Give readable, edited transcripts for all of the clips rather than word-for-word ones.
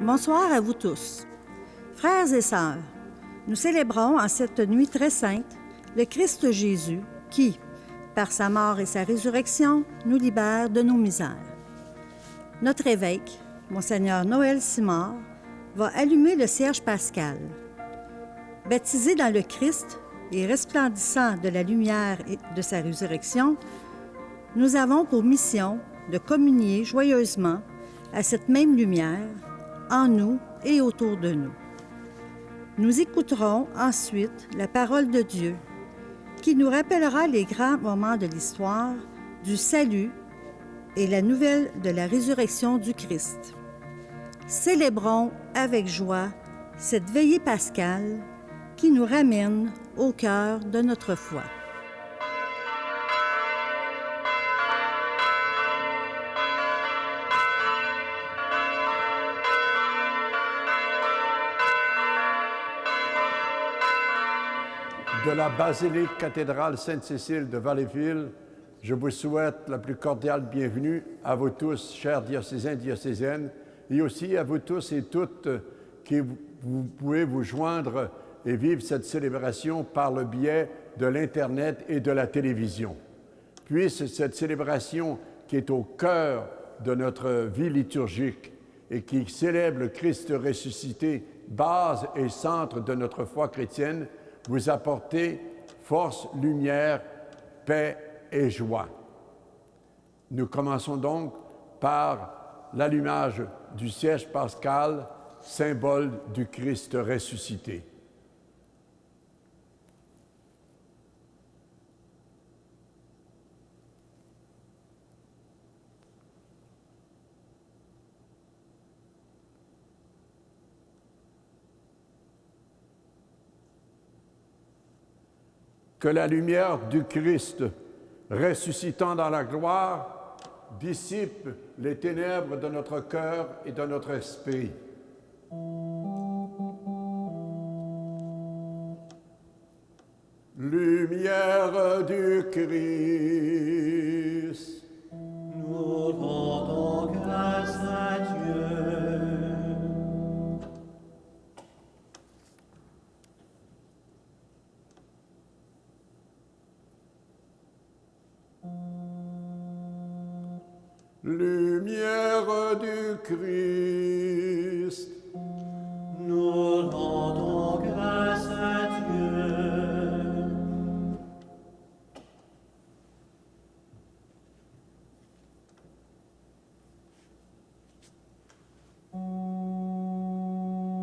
Bonsoir à vous tous. Frères et sœurs, nous célébrons en cette nuit très sainte le Christ Jésus qui, par sa mort et sa résurrection, nous libère de nos misères. Notre évêque, Monseigneur Noël Simard, va allumer le cierge pascal. Baptisé dans le Christ et resplendissant de la lumière et de sa résurrection, nous avons pour mission de communier joyeusement à cette même lumière en nous et autour de nous. Nous écouterons ensuite la parole de Dieu qui nous rappellera les grands moments de l'histoire, du salut et la nouvelle de la résurrection du Christ. Célébrons avec joie cette veillée pascale qui nous ramène au cœur de notre foi. De la basilique cathédrale Sainte-Cécile de Valleyfield, je vous souhaite la plus cordiale bienvenue à vous tous, chers diocésains, diocésaines, et aussi à vous tous et toutes qui vous pouvez vous joindre et vivre cette célébration par le biais de l'Internet et de la télévision. Puisse cette célébration qui est au cœur de notre vie liturgique et qui célèbre le Christ ressuscité, base et centre de notre foi chrétienne, vous apporter force, lumière, paix et joie. Nous commençons donc par l'allumage du cierge pascal, symbole du Christ ressuscité. Que la lumière du Christ, ressuscitant dans la gloire, dissipe les ténèbres de notre cœur et de notre esprit. Lumière du Christ, nous rendons grâce à Dieu. Lumière du Christ, nous rendons grâce à Dieu.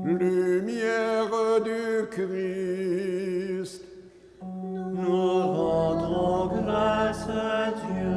Lumière du Christ, nous rendons grâce à Dieu.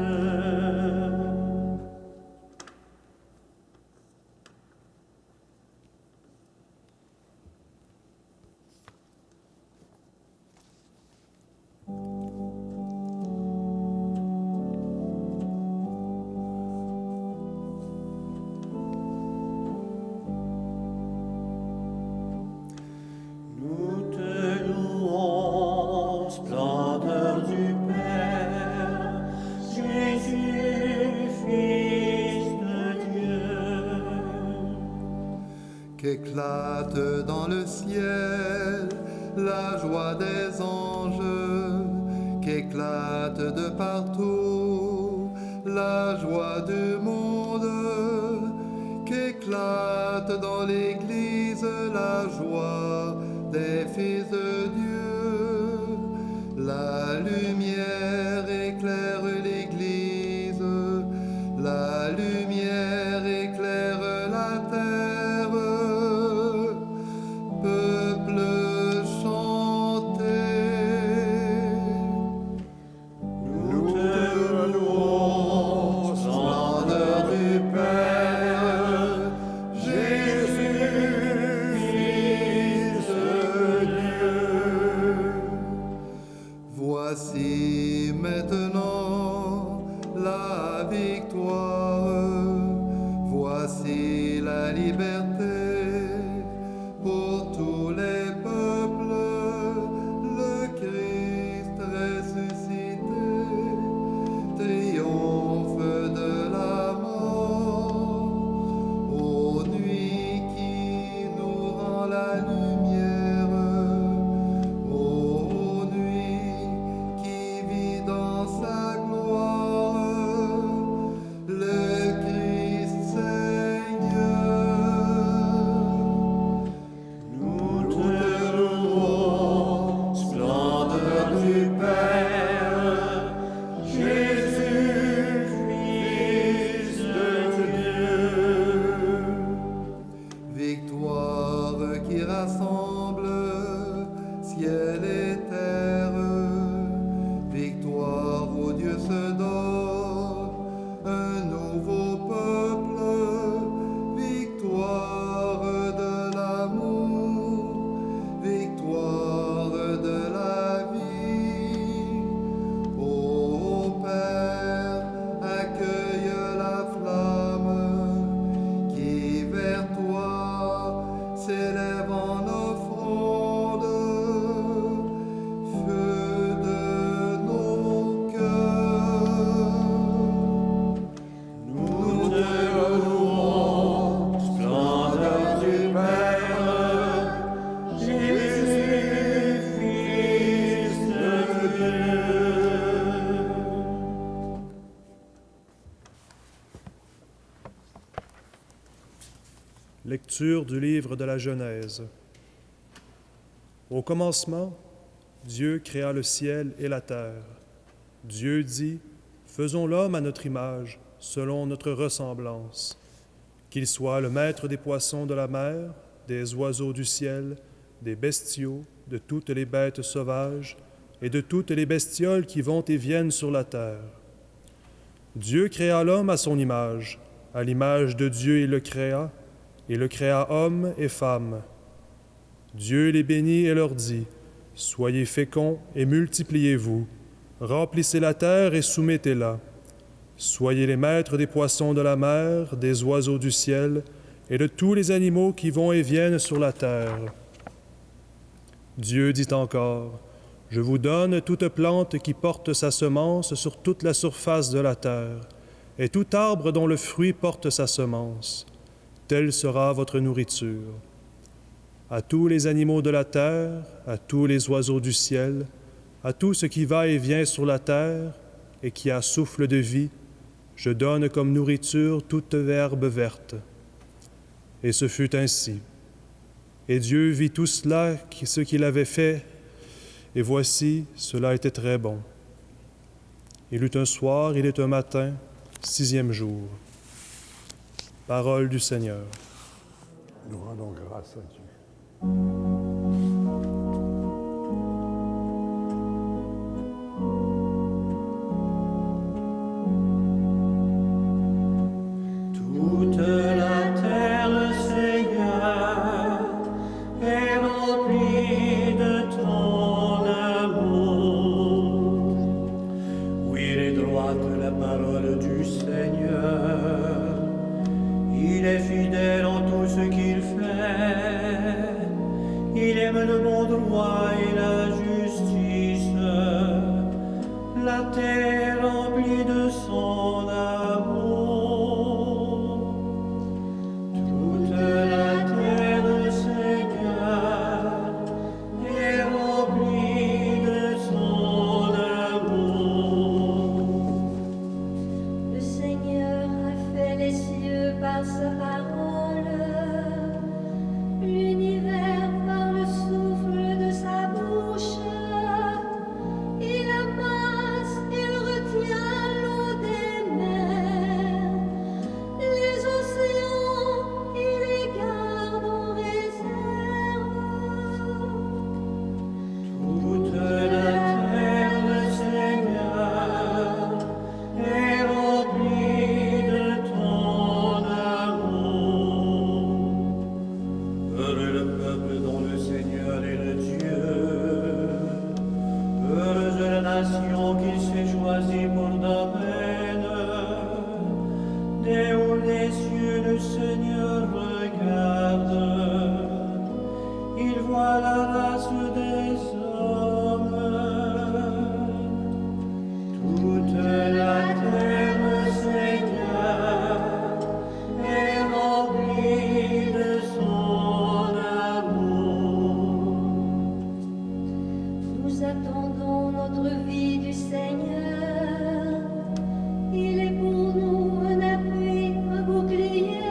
Qu'éclate dans le ciel la joie des anges, qu'éclate de partout la joie du monde, qu'éclate dans l'Église la joie des fils de Dieu. La lumière éclaire l'Église, la lumière éclaire la terre. Voici maintenant la victoire, voici la liberté pour tous les peuples, le Christ ressuscité, triomphe de la mort, aux nuits qui Lecture du livre de la Genèse. Au commencement, Dieu créa le ciel et la terre. Dieu dit, « Faisons l'homme à notre image, selon notre ressemblance. Qu'il soit le maître des poissons de la mer, des oiseaux du ciel, des bestiaux, de toutes les bêtes sauvages et de toutes les bestioles qui vont et viennent sur la terre. » Dieu créa l'homme à son image. À l'image de Dieu il le créa homme et femme. Dieu les bénit et leur dit, « Soyez féconds et multipliez-vous, remplissez la terre et soumettez-la. Soyez les maîtres des poissons de la mer, des oiseaux du ciel et de tous les animaux qui vont et viennent sur la terre. » Dieu dit encore, « Je vous donne toute plante qui porte sa semence sur toute la surface de la terre, et tout arbre dont le fruit porte sa semence. Telle sera votre nourriture. À tous les animaux de la terre, à tous les oiseaux du ciel, à tout ce qui va et vient sur la terre et qui a souffle de vie, je donne comme nourriture toute herbe verte. » Et ce fut ainsi. Et Dieu vit tout cela, ce qu'il avait fait, et voici, cela était très bon. Il eut un soir, il est un matin, 6e jour. Parole du Seigneur. Nous rendons grâce à Dieu. Toute la terre, Seigneur, est remplie de ton amour. Oui, elle est droite la parole du Seigneur. Il est fidèle en tout ce qu'il fait. Il aime le bon droit et la justice. La terre remplie de son amour. Toute la terre, Seigneur, est remplie de son amour. Le Seigneur a fait les cieux par sa parole, l'univers par le souffle de sa bouche. Il amasse, il retient l'eau des mers, les océans, il les garde en réserve. Toute la terre, Seigneur, est remplie de ton amour. Heureux le peuple dont le Seigneur est le Dieu. Heureuse la nation qu'il s'est choisie pour domaine. Des hauts des cieux, le Seigneur regarde. Il voit la race des hommes. Toute la terre, Seigneur, est remplie de son amour. Nous attendons notre vie du Seigneur. Il est pour nous un appui, un bouclier.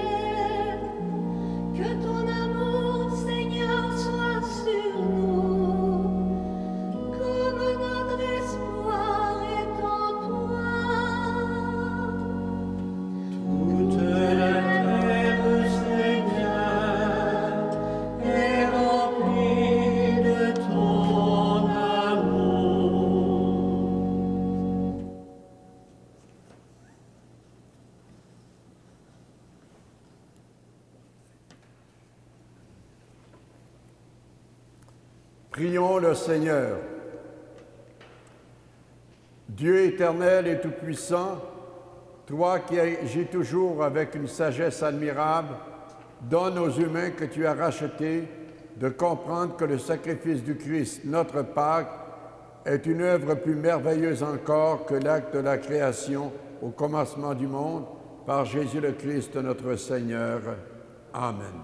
Que ton amour, Seigneur, soit sur nous. Comme notre espoir est en toi. Toute la terre, Seigneur, est remplie de ton amour. Prions le Seigneur. Dieu éternel et tout-puissant, toi qui agis toujours avec une sagesse admirable, donne aux humains que tu as rachetés de comprendre que le sacrifice du Christ, notre Pâque, est une œuvre plus merveilleuse encore que l'acte de la création au commencement du monde, par Jésus le Christ notre Seigneur. Amen.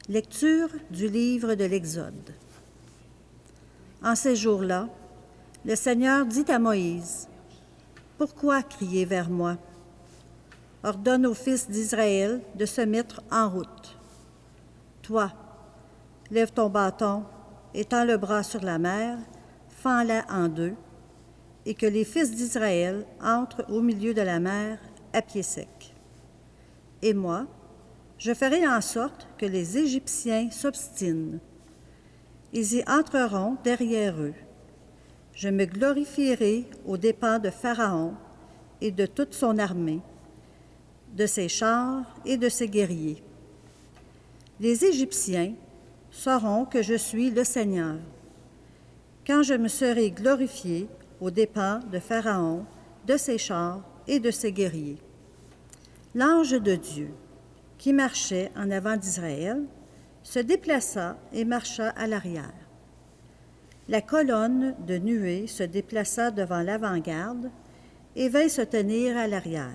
Lecture du livre de l'Exode. En ces jours-là, le Seigneur dit à Moïse, « Pourquoi crier vers moi? Ordonne aux fils d'Israël de se mettre en route. Toi, lève ton bâton, étends le bras sur la mer, fends-la en deux, et que les fils d'Israël entrent au milieu de la mer à pied sec. Et moi, je ferai en sorte que les Égyptiens s'obstinent. Ils y entreront derrière eux. Je me glorifierai aux dépens de Pharaon et de toute son armée, de ses chars et de ses guerriers. Les Égyptiens sauront que je suis le Seigneur, quand je me serai glorifié aux dépens de Pharaon, de ses chars et de ses guerriers. L'ange de Dieu, qui marchait en avant d'Israël, se déplaça et marcha à l'arrière. La colonne de nuée se déplaça devant l'avant-garde et vint se tenir à l'arrière,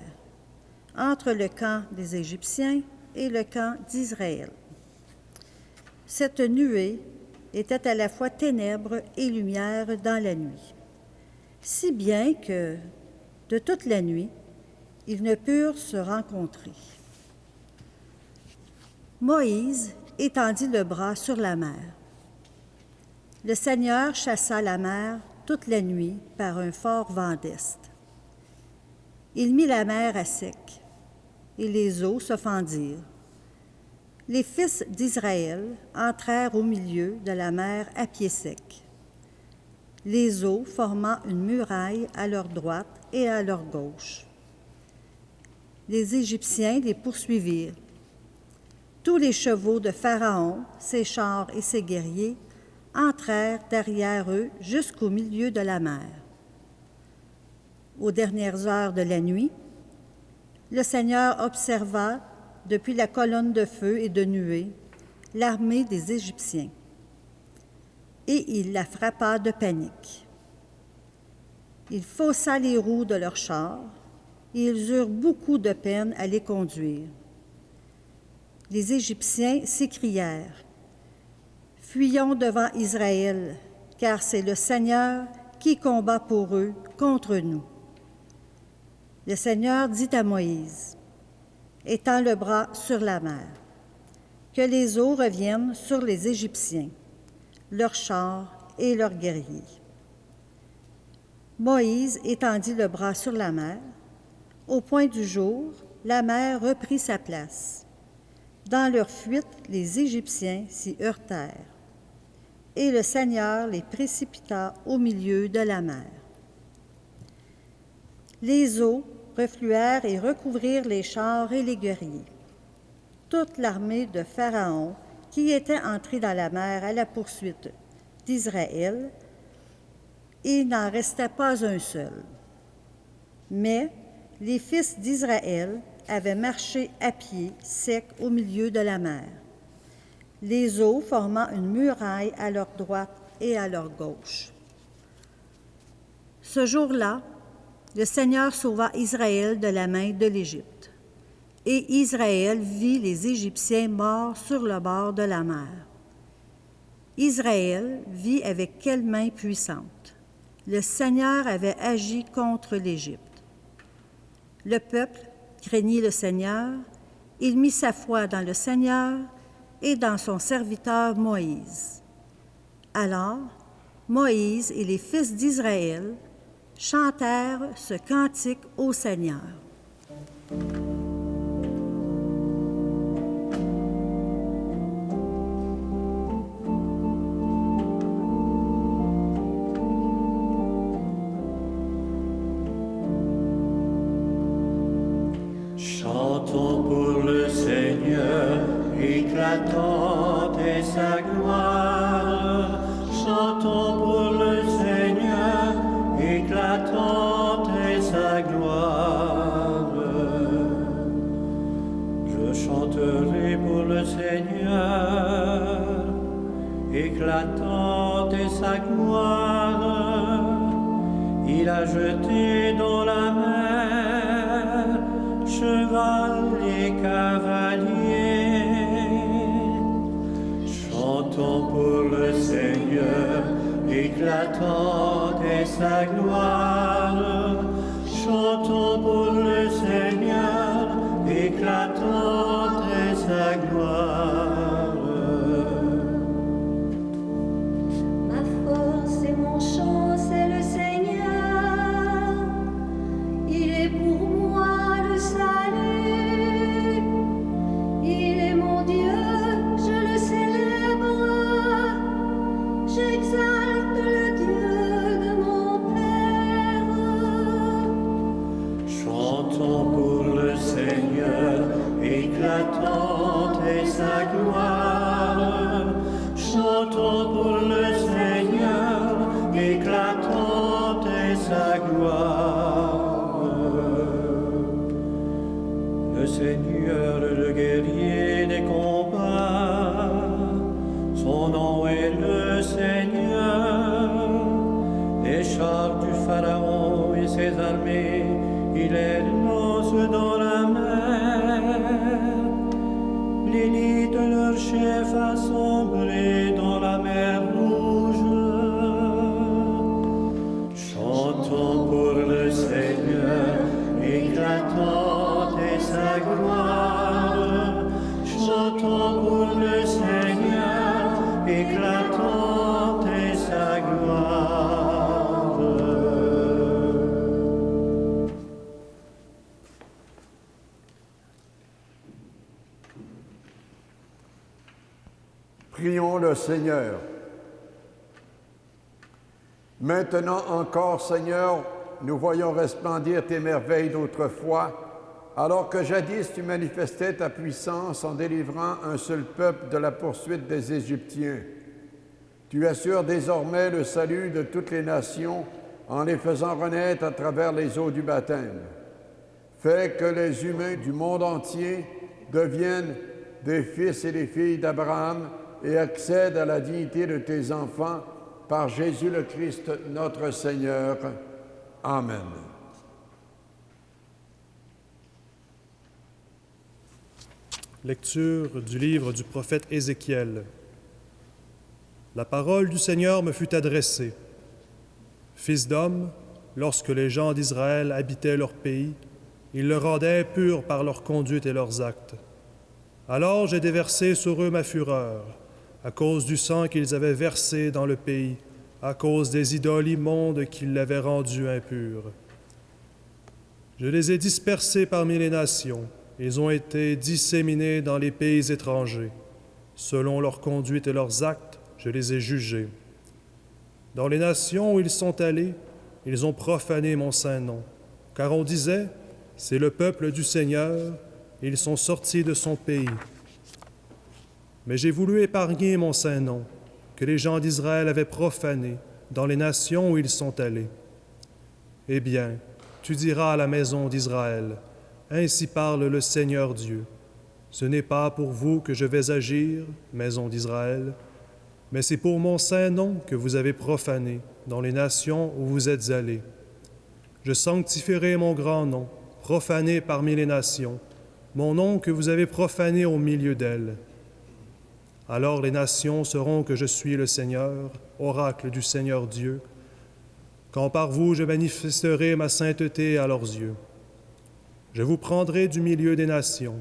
entre le camp des Égyptiens et le camp d'Israël. Cette nuée était à la fois ténèbres et lumière dans la nuit, si bien que, de toute la nuit, ils ne purent se rencontrer. Moïse étendit le bras sur la mer. Le Seigneur chassa la mer toute la nuit par un fort vent d'est. Il mit la mer à sec, et les eaux se fendirent. Les fils d'Israël entrèrent au milieu de la mer à pied sec, les eaux formant une muraille à leur droite et à leur gauche. Les Égyptiens les poursuivirent. Tous les chevaux de Pharaon, ses chars et ses guerriers entrèrent derrière eux jusqu'au milieu de la mer. Aux dernières heures de la nuit, le Seigneur observa, depuis la colonne de feu et de nuée, l'armée des Égyptiens, et il la frappa de panique. Il faussa les roues de leurs chars, et ils eurent beaucoup de peine à les conduire. Les Égyptiens s'écrièrent: « Fuyons devant Israël, car c'est le Seigneur qui combat pour eux contre nous. » Le Seigneur dit à Moïse: « Étends le bras sur la mer, que les eaux reviennent sur les Égyptiens, leurs chars et leurs guerriers. » Moïse étendit le bras sur la mer. Au point du jour, la mer reprit sa place. Dans leur fuite, les Égyptiens s'y heurtèrent, et le Seigneur les précipita au milieu de la mer. Les eaux refluèrent et recouvrirent les chars et les guerriers. Toute l'armée de Pharaon, qui était entrée dans la mer à la poursuite d'Israël, il n'en restait pas un seul. Mais les fils d'Israël avaient marché à pied sec au milieu de la mer, les eaux formant une muraille à leur droite et à leur gauche. Ce jour-là, le Seigneur sauva Israël de la main de l'Égypte, et Israël vit les Égyptiens morts sur le bord de la mer. Israël vit avec quelle main puissante! Le Seigneur avait agi contre l'Égypte. Le peuple craignit le Seigneur, il mit sa foi dans le Seigneur et dans son serviteur Moïse. Alors, Moïse et les fils d'Israël chantèrent ce cantique au Seigneur. Chantons pour le Seigneur, éclatante est sa gloire. Chantons pour le Seigneur, éclatante est sa gloire. Je chanterai pour le Seigneur, éclatante est sa gloire. Il a jeté dans la mer cheval et cavalier. Chantons pour le Seigneur, éclatante est sa gloire. Chantons pour le Seigneur, éclatante est sa gloire. Ma force et mon chant, c'est le Seigneur. Il est pour moi le salut. Il est mon Dieu, je le célèbre. J'exalte le Dieu de mon Père. Chantons pour le Seigneur, éclatante est sa gloire. Chantons pour le Seigneur, éclatante est sa gloire. Le Seigneur, le guerrier des combats, son nom est le Seigneur. Les chars du Pharaon et ses armées, il les lance dans la mer. L'élite de leur chef a sombré dans la mer Rouge. Chantons pour le Seigneur, éclatante est sa gloire. Chantons pour le Seigneur, éclatante est sa gloire. Prions le Seigneur. Maintenant encore, Seigneur, nous voyons resplendir tes merveilles d'autrefois, alors que jadis tu manifestais ta puissance en délivrant un seul peuple de la poursuite des Égyptiens. Tu assures désormais le salut de toutes les nations en les faisant renaître à travers les eaux du baptême. Fais que les humains du monde entier deviennent des fils et des filles d'Abraham et accèdent à la dignité de tes enfants par Jésus le Christ, notre Seigneur. Amen. Lecture du livre du prophète Ézéchiel. La parole du Seigneur me fut adressée. Fils d'homme, lorsque les gens d'Israël habitaient leur pays, ils le rendaient pur par leur conduite et leurs actes. Alors j'ai déversé sur eux ma fureur, à cause du sang qu'ils avaient versé dans le pays, à cause des idoles immondes qui l'avaient rendu impur. Je les ai dispersés parmi les nations. Ils ont été disséminés dans les pays étrangers. Selon leur conduite et leurs actes, je les ai jugés. Dans les nations où ils sont allés, ils ont profané mon saint nom. Car on disait, c'est le peuple du Seigneur, ils sont sortis de son pays. Mais j'ai voulu épargner mon saint nom, que les gens d'Israël avaient profané dans les nations où ils sont allés. Eh bien, tu diras à la maison d'Israël, ainsi parle le Seigneur Dieu. Ce n'est pas pour vous que je vais agir, maison d'Israël, mais c'est pour mon saint nom que vous avez profané dans les nations où vous êtes allés. Je sanctifierai mon grand nom, profané parmi les nations, mon nom que vous avez profané au milieu d'elles. Alors les nations sauront que je suis le Seigneur, oracle du Seigneur Dieu, quand par vous je manifesterai ma sainteté à leurs yeux. Je vous prendrai du milieu des nations,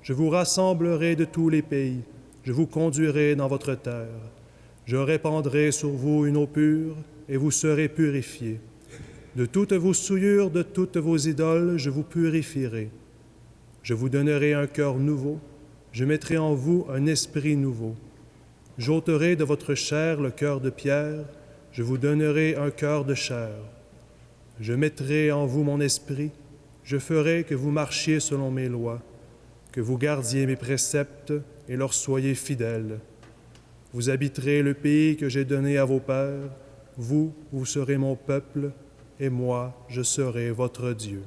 je vous rassemblerai de tous les pays, je vous conduirai dans votre terre. Je répandrai sur vous une eau pure, et vous serez purifiés. De toutes vos souillures, de toutes vos idoles, je vous purifierai. Je vous donnerai un cœur nouveau, je mettrai en vous un esprit nouveau. J'ôterai de votre chair le cœur de pierre, je vous donnerai un cœur de chair. Je mettrai en vous mon esprit, je ferai que vous marchiez selon mes lois, que vous gardiez mes préceptes et leur soyez fidèles. Vous habiterez le pays que j'ai donné à vos pères, vous serez mon peuple, et moi, je serai votre Dieu.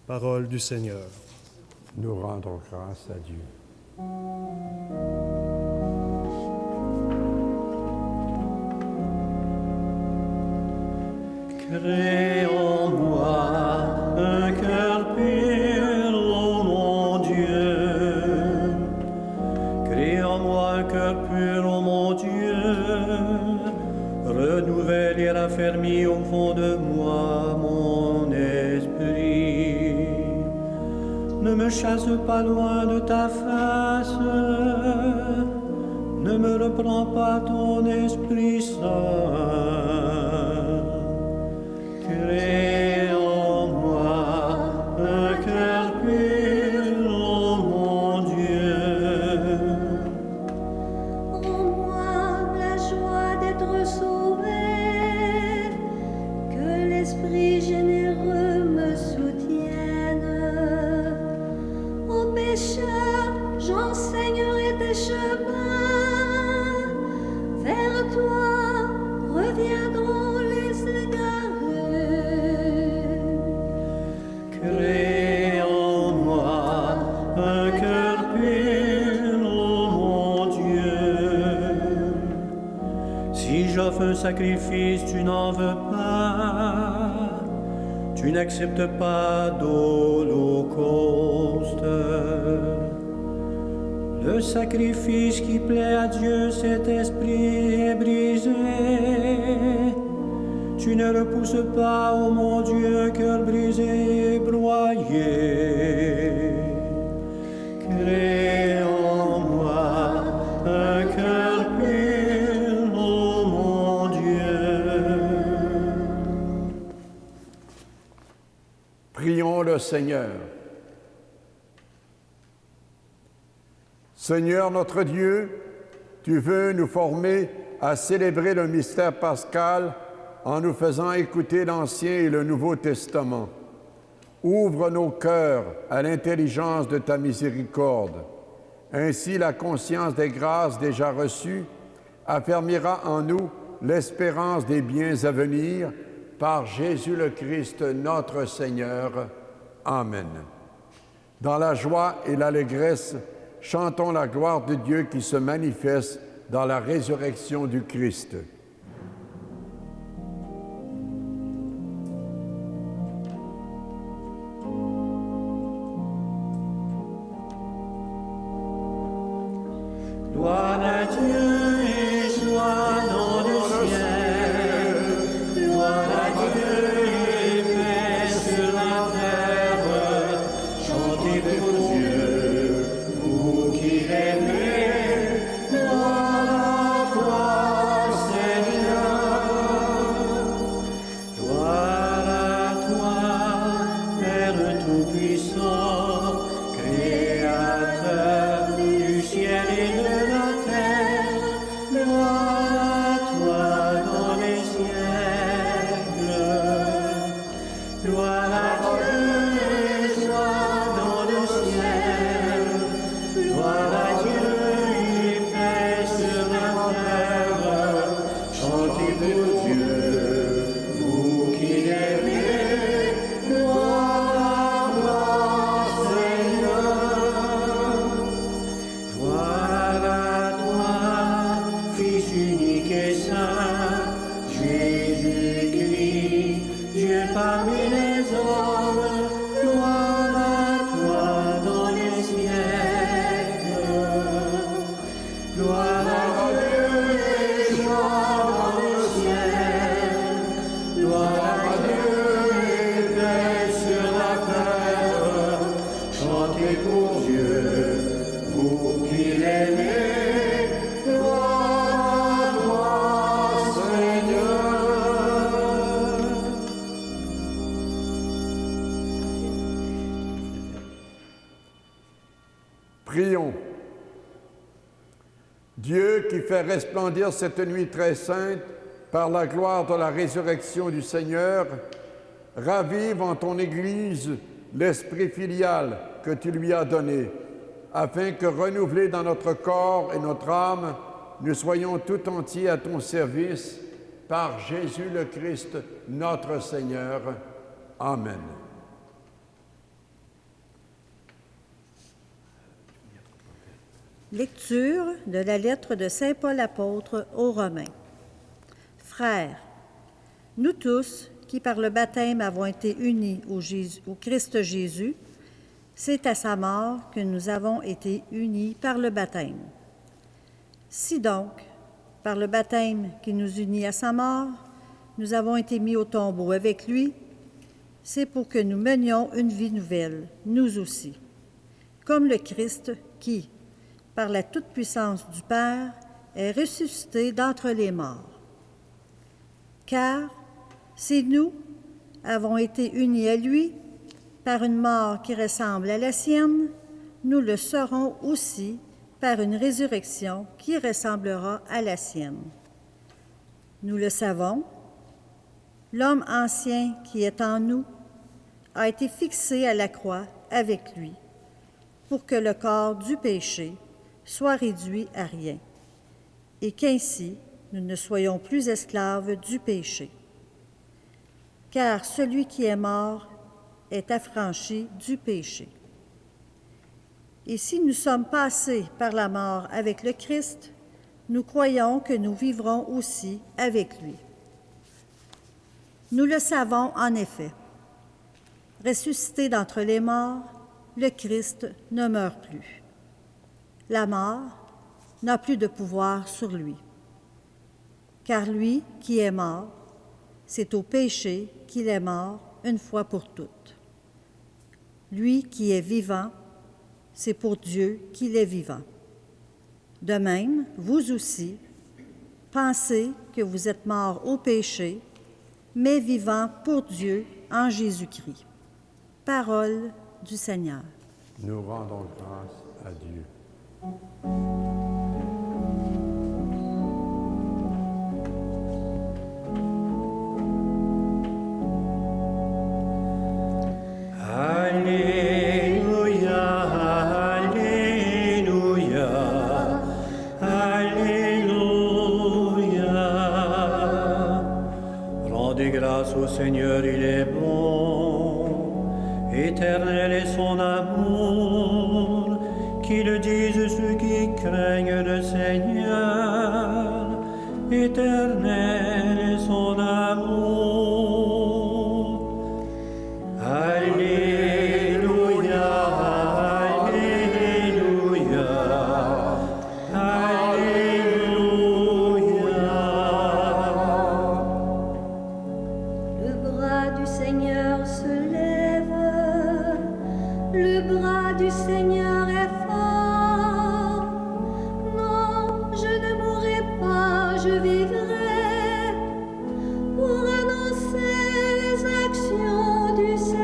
Parole du Seigneur. Nous rendons grâce à Dieu. Crée en moi un cœur pur, ô mon Dieu. Crée en moi un cœur pur, ô mon Dieu. renouvelle et raffermis au fond de moi mon esprit. Ne me chasse pas loin de ta face, ne me reprends pas ton Esprit Saint. Crée en moi un cœur pur, ô mon Dieu. En moi la joie d'être sauvé, que l'Esprit généreux me soutienne. Aux pécheurs, j'enseignerai tes chemins. Vers toi reviendront les égarés. Crée en moi un cœur pur, ô mon Dieu. Si j'offre un sacrifice, tu n'en veux pas, tu n'acceptes pas d'holocauste. Le sacrifice qui plaît à Dieu, cet esprit est brisé. Tu ne repousses pas, ô mon Dieu, cœur brisé et broyé. Crée en moi un cœur pur, ô mon Dieu. Prions le Seigneur. Seigneur notre Dieu, tu veux nous former à célébrer le mystère pascal en nous faisant écouter l'Ancien et le Nouveau Testament. Ouvre nos cœurs à l'intelligence de ta miséricorde. Ainsi, la conscience des grâces déjà reçues affermira en nous l'espérance des biens à venir par Jésus le Christ, notre Seigneur. Amen. Dans la joie et l'allégresse, chantons la gloire de Dieu qui se manifeste dans la résurrection du Christ. Gloire à Dieu et joie dans le ciel. Gloire à Dieu et paix sur la terre. Chantez pour Dieu, vous qui l'aimez. Gloire à toi, Seigneur. Gloire à toi, Père Tout-Puissant, Créateur du ciel et de la terre. Gloire à toi dans les siècles. Gloire à Dieu et joie dans le ciel. Gloire à Dieu et paix sur la terre. Chantez pour Dieu, vous qui l'aimez. Gloire à toi, Seigneur. Gloire à toi, Fils unique et saint, Jésus-Christ, Dieu parmi les hommes. Gloire à toi dans les siècles. Gloire à Dieu et joie dans le ciel. Gloire à Dieu et paix sur la terre. Chantez pour Dieu, vous qui l'aimez. Gloire à toi, Seigneur. Prions. Dieu qui fait resplendir cette nuit très sainte par la gloire de la résurrection du Seigneur, ravive en ton Église l'esprit filial que tu lui as donné, afin que, renouvelés dans notre corps et notre âme, nous soyons tout entiers à ton service, par Jésus le Christ, notre Seigneur. Amen. Lecture de la lettre de saint Paul apôtre aux Romains. Frères, nous tous, qui par le baptême avons été unis au Christ Jésus, c'est à sa mort que nous avons été unis par le baptême. Si donc, Par le baptême qui nous unit à sa mort, nous avons été mis au tombeau avec lui. C'est pour que nous menions une vie nouvelle, nous aussi, comme le Christ qui, par la toute-puissance du Père, est ressuscité d'entre les morts. Car si nous avons été unis à lui par une mort qui ressemble à la sienne, nous le serons aussi par une résurrection qui ressemblera à la sienne. Nous le savons, l'homme ancien qui est en nous a été fixé à la croix avec lui, pour que le corps du péché soit réduit à rien, et qu'ainsi nous ne soyons plus esclaves du péché. Car celui qui est mort est affranchi du péché. Et si nous sommes passés par la mort avec le Christ, nous croyons que nous vivrons aussi avec lui. Nous le savons en effet. Ressuscité d'entre les morts, le Christ ne meurt plus. La mort n'a plus de pouvoir sur lui. Car lui qui est mort, c'est au péché qu'il est mort une fois pour toutes. Lui qui est vivant, c'est pour Dieu qu'il est vivant. De même, vous aussi, pensez que vous êtes morts au péché, mais vivants pour Dieu en Jésus-Christ. Parole du Seigneur. Nous rendons grâce à Dieu. Alléluia, Alléluia, Alléluia. Rendez grâce au Seigneur, il est bon, éternel est son amour, qu'ils disent ceux qui craignent le Seigneur, éternel est son amour. Alléluia, Alléluia, Alléluia. Le bras du Seigneur se lève, le bras du Seigneur est fort. Non, je ne mourrai pas, je vivrai pour annoncer les actions du Seigneur.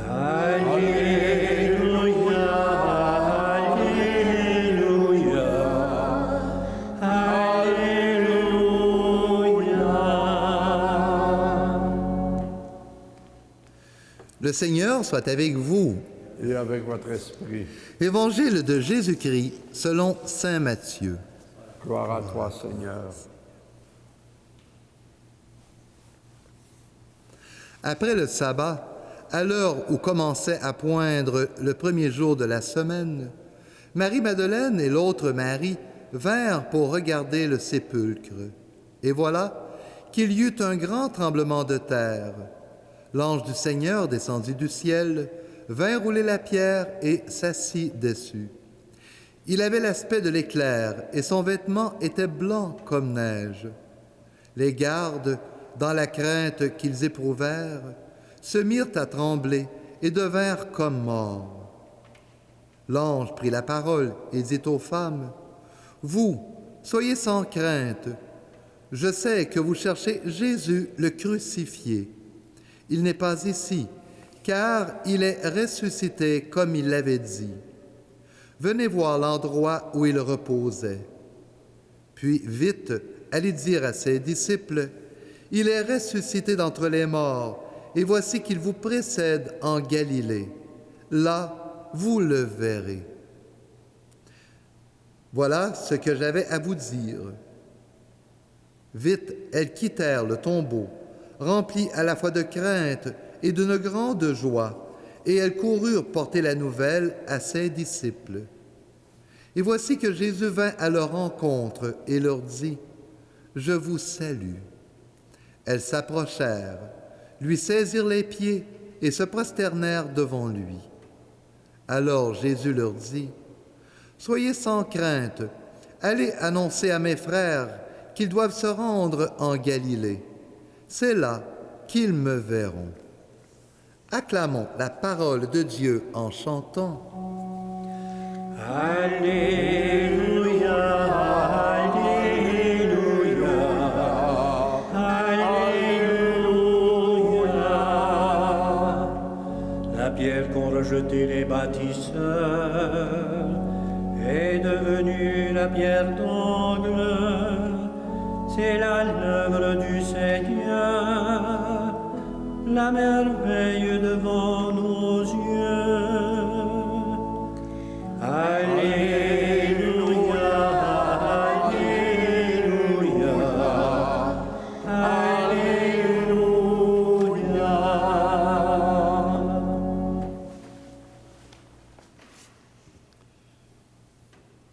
Alléluia, Alléluia, Alléluia. Le Seigneur soit avec vous. Et avec votre esprit, Évangile de Jésus-Christ selon saint Matthieu. gloire à toi, Seigneur. Après le sabbat, à l'heure où commençait à poindre le premier jour de la semaine, Marie-Madeleine et l'autre Marie vinrent pour regarder le sépulcre. Et voilà qu'il y eut un grand tremblement de terre. L'ange du Seigneur descendit du ciel, vint rouler la pierre et s'assit dessus. Il avait l'aspect de l'éclair et son vêtement était blanc comme neige. Les gardes, dans la crainte qu'ils éprouvèrent, se mirent à trembler et devinrent comme morts. L'ange prit la parole et dit aux femmes, « Vous, soyez sans crainte. Je sais que vous cherchez Jésus le crucifié. Il n'est pas ici, car il est ressuscité comme il l'avait dit. Venez voir l'endroit où il reposait. » Puis vite, allez dire à ses disciples, « Il est ressuscité d'entre les morts, et voici qu'il vous précède en Galilée. Là, vous le verrez. » Voilà ce que j'avais à vous dire. Vite, elles quittèrent le tombeau, remplies à la fois de crainte et d'une grande joie, et elles coururent porter la nouvelle à ses disciples. Et voici que Jésus vint à leur rencontre et leur dit, « Je vous salue. » Elles s'approchèrent, lui saisirent les pieds et se prosternèrent devant lui. Alors Jésus leur dit, « Soyez sans crainte, allez annoncer à mes frères qu'ils doivent se rendre en Galilée. C'est là qu'ils me verront. » Acclamons la parole de Dieu en chantant. Alléluia, Alléluia, Alléluia. La pierre qu'ont rejetée les bâtisseurs est devenue la pierre d'angle. C'est là l'œuvre du Seigneur, la merveille devant nos yeux. Alléluia, Alléluia, Alléluia.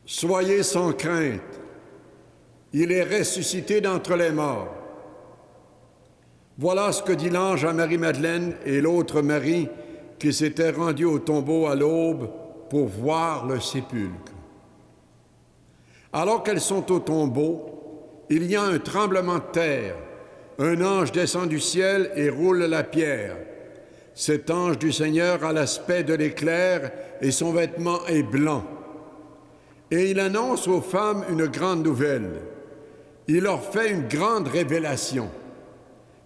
Soyez sans crainte, il est ressuscité d'entre les morts. Voilà ce que dit l'ange à Marie-Madeleine et l'autre Marie qui s'étaient rendus au tombeau à l'aube pour voir le sépulcre. Alors qu'elles sont au tombeau, il y a un tremblement de terre. Un ange descend du ciel et roule la pierre. Cet ange du Seigneur a l'aspect de l'éclair et son vêtement est blanc. Et il annonce aux femmes une grande nouvelle. Il leur fait une grande révélation.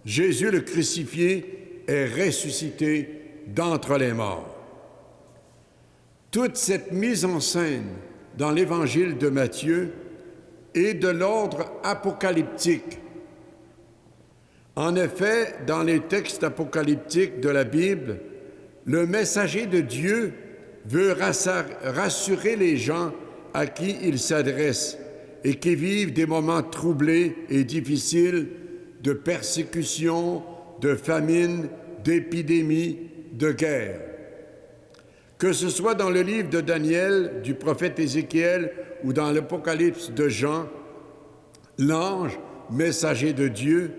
Jésus le crucifié est ressuscité d'entre les morts. Toute cette mise en scène dans l'évangile de Matthieu est de l'ordre apocalyptique. En effet, dans les textes apocalyptiques de la Bible, le messager de Dieu veut rassurer les gens à qui il s'adresse et qui vivent des moments troublés et difficiles de persécution, de famine, d'épidémie, de guerre. Que ce soit dans le livre de Daniel, du prophète Ézéchiel ou dans l'Apocalypse de Jean, l'ange, messager de Dieu,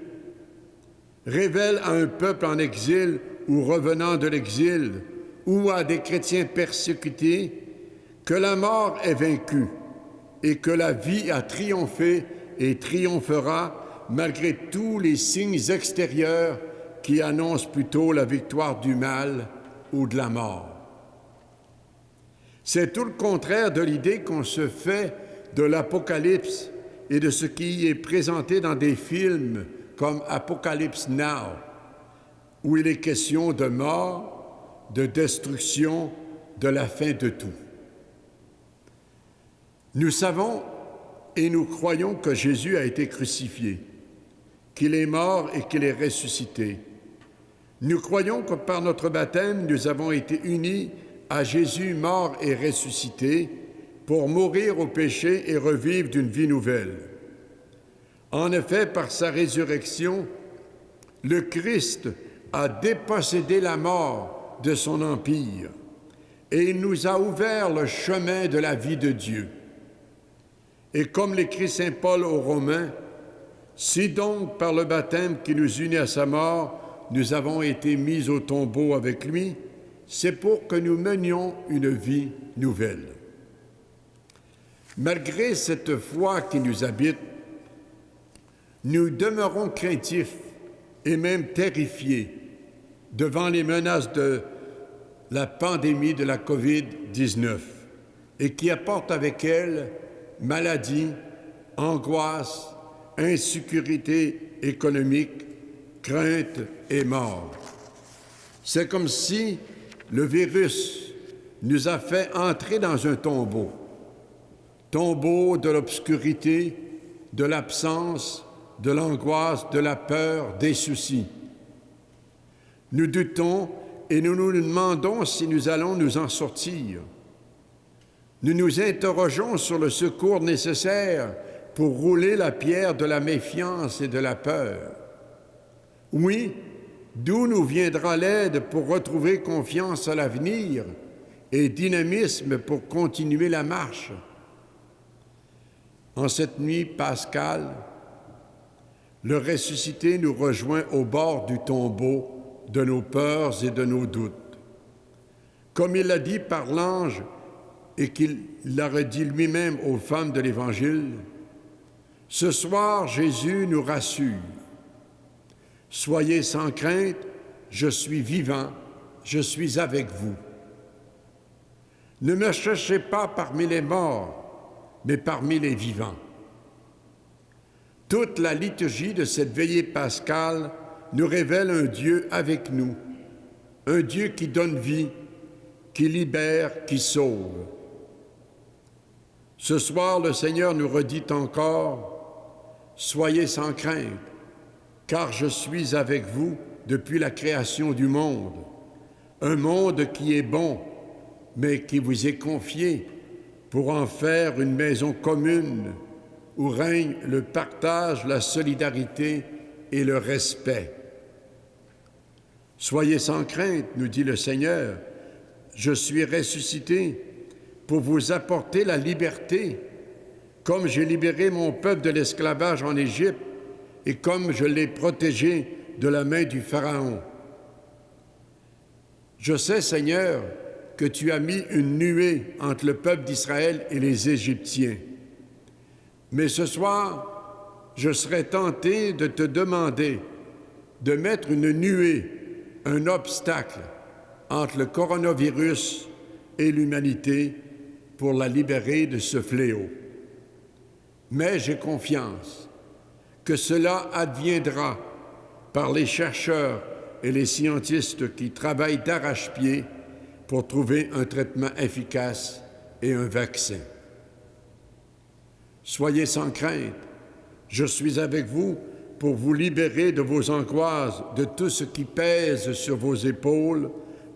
révèle à un peuple en exil ou revenant de l'exil ou à des chrétiens persécutés que la mort est vaincue et que la vie a triomphé et triomphera malgré tous les signes extérieurs qui annoncent plutôt la victoire du mal ou de la mort. C'est tout le contraire de l'idée qu'on se fait de l'Apocalypse et de ce qui est présenté dans des films comme Apocalypse Now, où il est question de mort, de destruction, de la fin de tout. Nous savons et nous croyons que Jésus a été crucifié, qu'il est mort et qu'il est ressuscité. Nous croyons que par notre baptême, nous avons été unis à Jésus mort et ressuscité pour mourir au péché et revivre d'une vie nouvelle. En effet, par sa résurrection, le Christ a dépossédé la mort de son empire et il nous a ouvert le chemin de la vie de Dieu. Et comme l'écrit saint Paul aux Romains, « Si donc par le baptême qui nous unit à sa mort, nous avons été mis au tombeau avec lui, c'est pour que nous menions une vie nouvelle. » Malgré cette foi qui nous habite, nous demeurons craintifs et même terrifiés devant les menaces de la pandémie de la COVID-19 et qui apporte avec elle maladie, angoisse, insécurité économique, crainte et mort. C'est comme si le virus nous a fait entrer dans un tombeau de l'obscurité, de l'absence, de l'angoisse, de la peur, des soucis. Nous doutons et nous nous demandons si nous allons nous en sortir. Nous nous interrogeons sur le secours nécessaire pour rouler la pierre de la méfiance et de la peur. Oui, d'où nous viendra l'aide pour retrouver confiance à l'avenir et dynamisme pour continuer la marche? En cette nuit pascale, le ressuscité nous rejoint au bord du tombeau de nos peurs et de nos doutes. Comme il l'a dit par l'ange, et qu'il l'a redit lui-même aux femmes de l'Évangile, ce soir, Jésus nous rassure. Soyez sans crainte, je suis vivant, je suis avec vous. Ne me cherchez pas parmi les morts, mais parmi les vivants. Toute la liturgie de cette veillée pascale nous révèle un Dieu avec nous, un Dieu qui donne vie, qui libère, qui sauve. Ce soir, le Seigneur nous redit encore, « Soyez sans crainte, car je suis avec vous depuis la création du monde, un monde qui est bon, mais qui vous est confié pour en faire une maison commune où règne le partage, la solidarité et le respect. Soyez sans crainte, nous dit le Seigneur, je suis ressuscité pour vous apporter la liberté, comme j'ai libéré mon peuple de l'esclavage en Égypte et comme je l'ai protégé de la main du Pharaon. Je sais, Seigneur, que tu as mis une nuée entre le peuple d'Israël et les Égyptiens. Mais ce soir, je serais tenté de te demander de mettre une nuée, un obstacle entre le coronavirus et l'humanité pour la libérer de ce fléau. Mais j'ai confiance que cela adviendra par les chercheurs et les scientistes qui travaillent d'arrache-pied pour trouver un traitement efficace et un vaccin. Soyez sans crainte, je suis avec vous pour vous libérer de vos angoisses, de tout ce qui pèse sur vos épaules,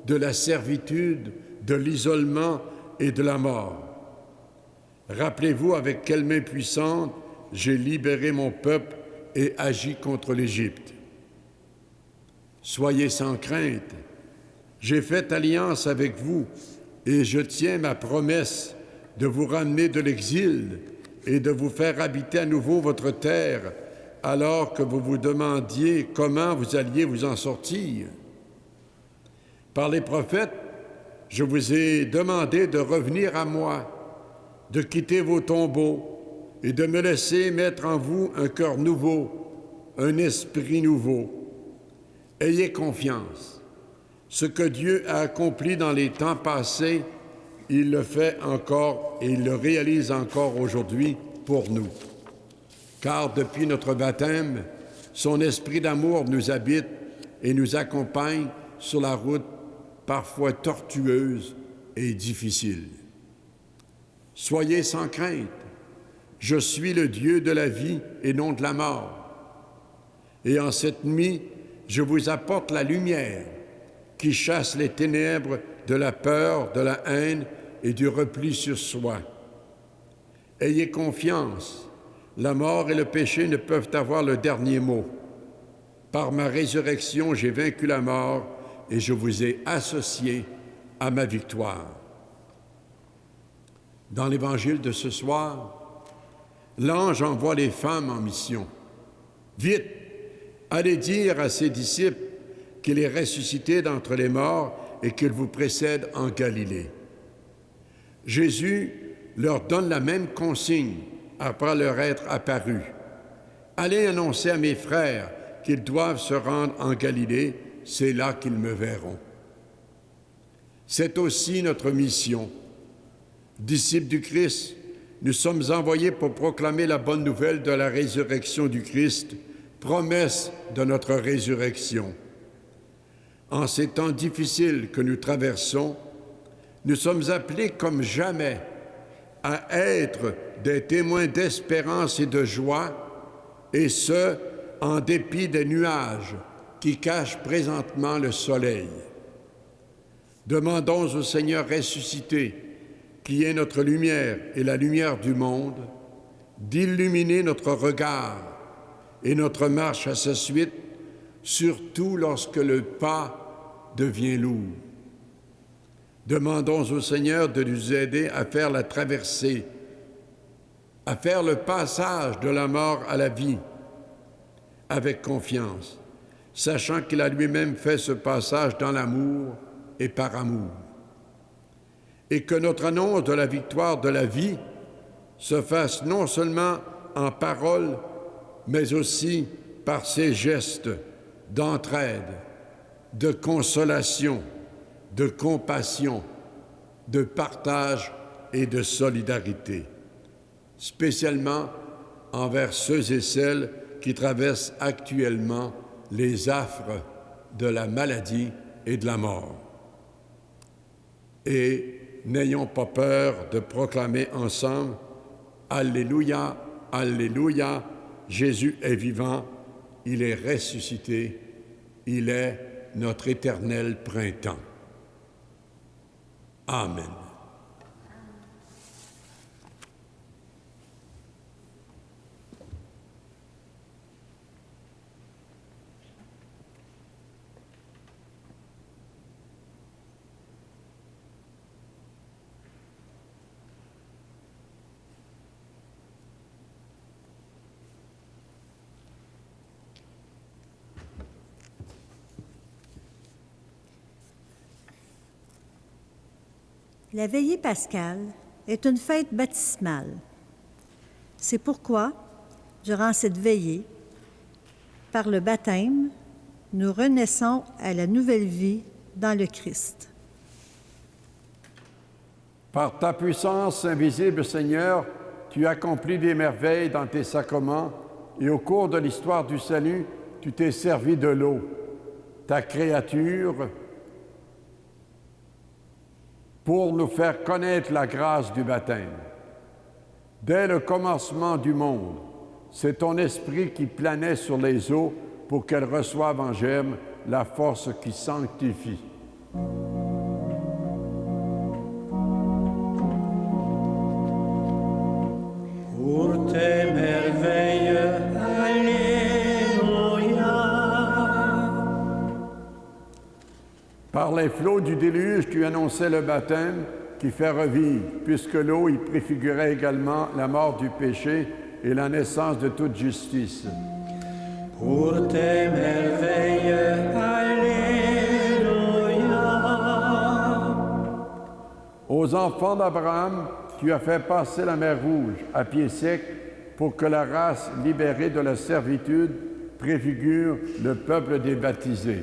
de la servitude, de l'isolement et de la mort. Rappelez-vous avec quelle main puissante j'ai libéré mon peuple et agi contre l'Égypte. Soyez sans crainte, j'ai fait alliance avec vous et je tiens ma promesse de vous ramener de l'exil et de vous faire habiter à nouveau votre terre, alors que vous vous demandiez comment vous alliez vous en sortir. Par les prophètes, je vous ai demandé de revenir à moi, de quitter vos tombeaux et de me laisser mettre en vous un cœur nouveau, un esprit nouveau. Ayez confiance. Ce que Dieu a accompli dans les temps passés, il le fait encore et il le réalise encore aujourd'hui pour nous. Car depuis notre baptême, son esprit d'amour nous habite et nous accompagne sur la route parfois tortueuse et difficile. Soyez sans crainte, je suis le Dieu de la vie et non de la mort. Et en cette nuit, je vous apporte la lumière qui chasse les ténèbres de la peur, de la haine et du repli sur soi. Ayez confiance, la mort et le péché ne peuvent avoir le dernier mot. Par ma résurrection, j'ai vaincu la mort et je vous ai associé à ma victoire. Dans l'Évangile de ce soir, l'ange envoie les femmes en mission. Vite, allez dire à ses disciples qu'il est ressuscité d'entre les morts et qu'il vous précède en Galilée. Jésus leur donne la même consigne après leur être apparu. Allez annoncer à mes frères qu'ils doivent se rendre en Galilée, c'est là qu'ils me verront. C'est aussi notre mission. Disciples du Christ, nous sommes envoyés pour proclamer la bonne nouvelle de la résurrection du Christ, promesse de notre résurrection. En ces temps difficiles que nous traversons, nous sommes appelés comme jamais à être des témoins d'espérance et de joie, et ce, en dépit des nuages qui cachent présentement le soleil. Demandons au Seigneur ressuscité, qui est notre lumière et la lumière du monde, d'illuminer notre regard et notre marche à sa suite, surtout lorsque le pas devient lourd. Demandons au Seigneur de nous aider à faire la traversée, à faire le passage de la mort à la vie, avec confiance, sachant qu'il a lui-même fait ce passage dans l'amour et par amour. et que notre annonce de la victoire de la vie se fasse non seulement en paroles, mais aussi par ces gestes d'entraide, de consolation, de compassion, de partage et de solidarité, spécialement envers ceux et celles qui traversent actuellement les affres de la maladie et de la mort. Et n'ayons pas peur de proclamer ensemble « Alléluia, Alléluia, Jésus est vivant, il est ressuscité, il est notre éternel printemps. » Amen. La veillée pascale est une fête baptismale. C'est pourquoi, durant cette veillée, par le baptême, nous renaissons à la nouvelle vie dans le Christ. Par ta puissance invisible, Seigneur, tu accomplis des merveilles dans tes sacrements et au cours de l'histoire du salut, tu t'es servi de l'eau, ta créature, pour nous faire connaître la grâce du baptême. Dès le commencement du monde, c'est ton esprit qui planait sur les eaux pour qu'elles reçoivent en germe la force qui sanctifie. Pour tes merveilles, Alléluia. Par les flots du déluge, tu annonçais le baptême qui fait revivre, puisque l'eau y préfigurait également la mort du péché et la naissance de toute justice. Pour tes merveilles, Alléluia. Aux enfants d'Abraham, tu as fait passer la mer Rouge à pied sec pour que la race libérée de la servitude préfigure le peuple des baptisés.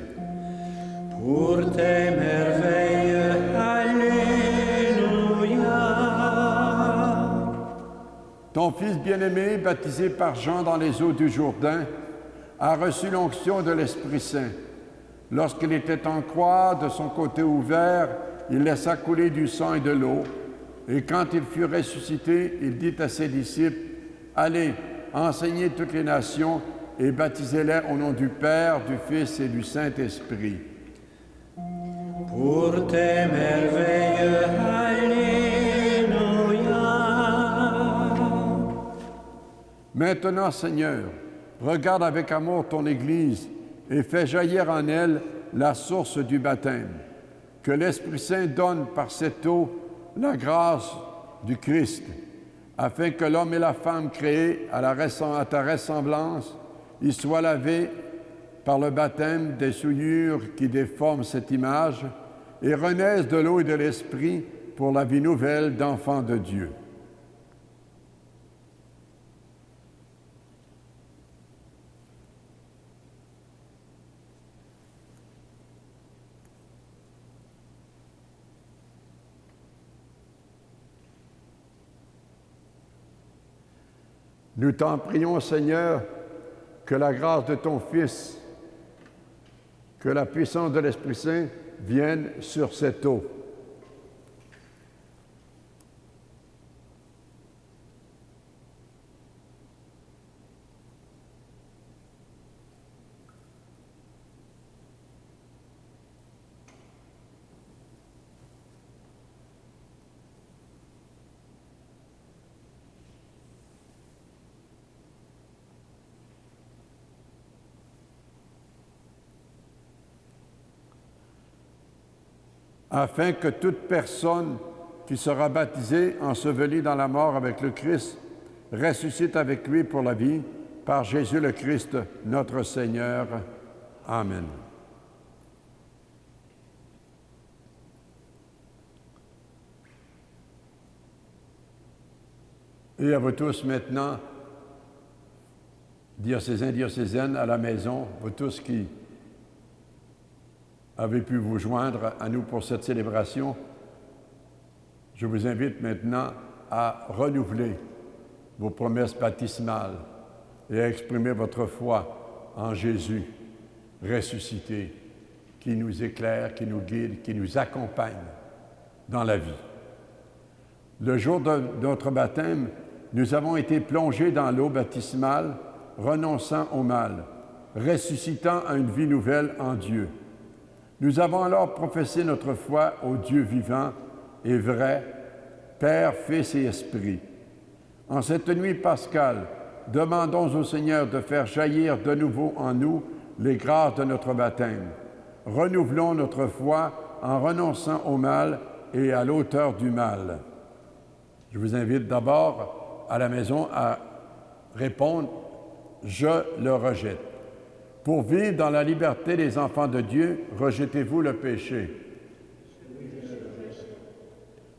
Pour tes merveilles, Alléluia. Ton Fils bien-aimé, baptisé par Jean dans les eaux du Jourdain, a reçu l'onction de l'Esprit Saint. Lorsqu'il était en croix, de son côté ouvert, il laissa couler du sang et de l'eau. Et quand il fut ressuscité, il dit à ses disciples, « Allez, enseignez toutes les nations et baptisez-les au nom du Père, du Fils et du Saint-Esprit. » Pour tes merveilles, Alléluia. Maintenant, Seigneur, regarde avec amour ton Église et fais jaillir en elle la source du baptême. Que l'Esprit Saint donne par cette eau la grâce du Christ, afin que l'homme et la femme créés à ta ressemblance y soient lavés par le baptême des souillures qui déforment cette image et renaissent de l'eau et de l'Esprit pour la vie nouvelle d'enfants de Dieu. Nous t'en prions, Seigneur, que la grâce de ton Fils, que la puissance de l'Esprit Saint vienne sur cette eau. Afin que toute personne qui sera baptisée, ensevelie dans la mort avec le Christ, ressuscite avec lui pour la vie, par Jésus le Christ, notre Seigneur. Amen. Et à vous tous maintenant, diocésains, diocésaines à la maison, vous tous qui avez pu vous joindre à nous pour cette célébration, je vous invite maintenant à renouveler vos promesses baptismales et à exprimer votre foi en Jésus ressuscité, qui nous éclaire, qui nous guide, qui nous accompagne dans la vie. Le jour de notre baptême, nous avons été plongés dans l'eau baptismale, renonçant au mal, ressuscitant à une vie nouvelle en Dieu. Nous avons alors professé notre foi au Dieu vivant et vrai, Père, Fils et Esprit. En cette nuit pascale, demandons au Seigneur de faire jaillir de nouveau en nous les grâces de notre baptême. Renouvelons notre foi en renonçant au mal et à l'auteur du mal. Je vous invite d'abord à la maison à répondre « Je le rejette ». Pour vivre dans la liberté des enfants de Dieu, rejetez-vous le péché.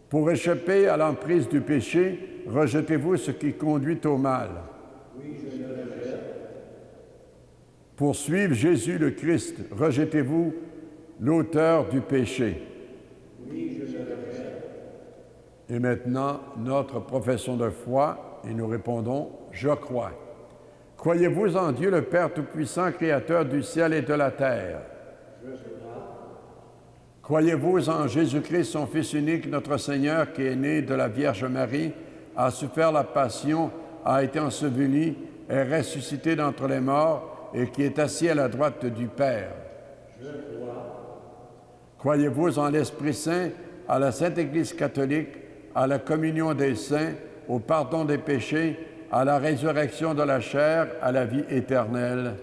Pour échapper à l'emprise du péché, rejetez-vous ce qui conduit au mal. Pour suivre Jésus le Christ, rejetez-vous l'auteur du péché. Et maintenant, notre profession de foi, et nous répondons « Je crois ». Croyez-vous en Dieu, le Père Tout-Puissant, Créateur du ciel et de la terre? Croyez-vous en Jésus-Christ, son Fils unique, notre Seigneur, qui est né de la Vierge Marie, a souffert la passion, a été enseveli, est ressuscité d'entre les morts et qui est assis à la droite du Père? Croyez-vous en l'Esprit Saint, à la Sainte Église catholique, à la communion des saints, au pardon des péchés, à la résurrection de la chair, à la vie éternelle?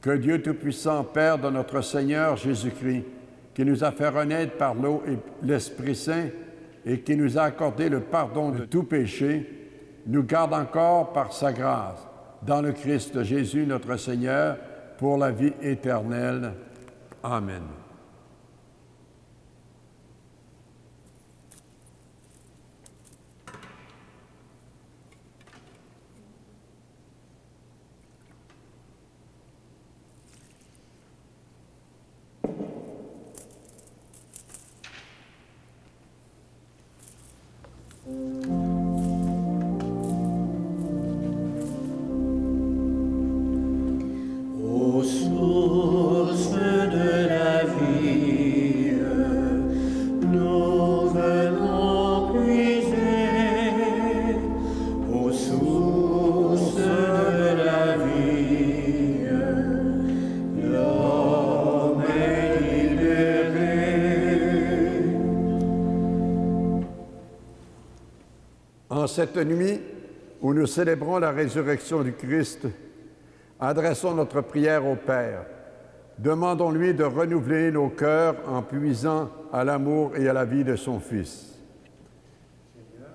Que Dieu Tout-Puissant, Père de notre Seigneur Jésus-Christ, qui nous a fait renaître par l'eau et l'Esprit Saint et qui nous a accordé le pardon de tout péché, nous garde encore par sa grâce dans le Christ Jésus notre Seigneur pour la vie éternelle. Amen. Ô source de la vie, nous venons puiser. Ô source de la vie, l'homme est libéré. En cette nuit où nous célébrons la résurrection du Christ, adressons notre prière au Père. Demandons-lui de renouveler nos cœurs en puisant à l'amour et à la vie de son Fils.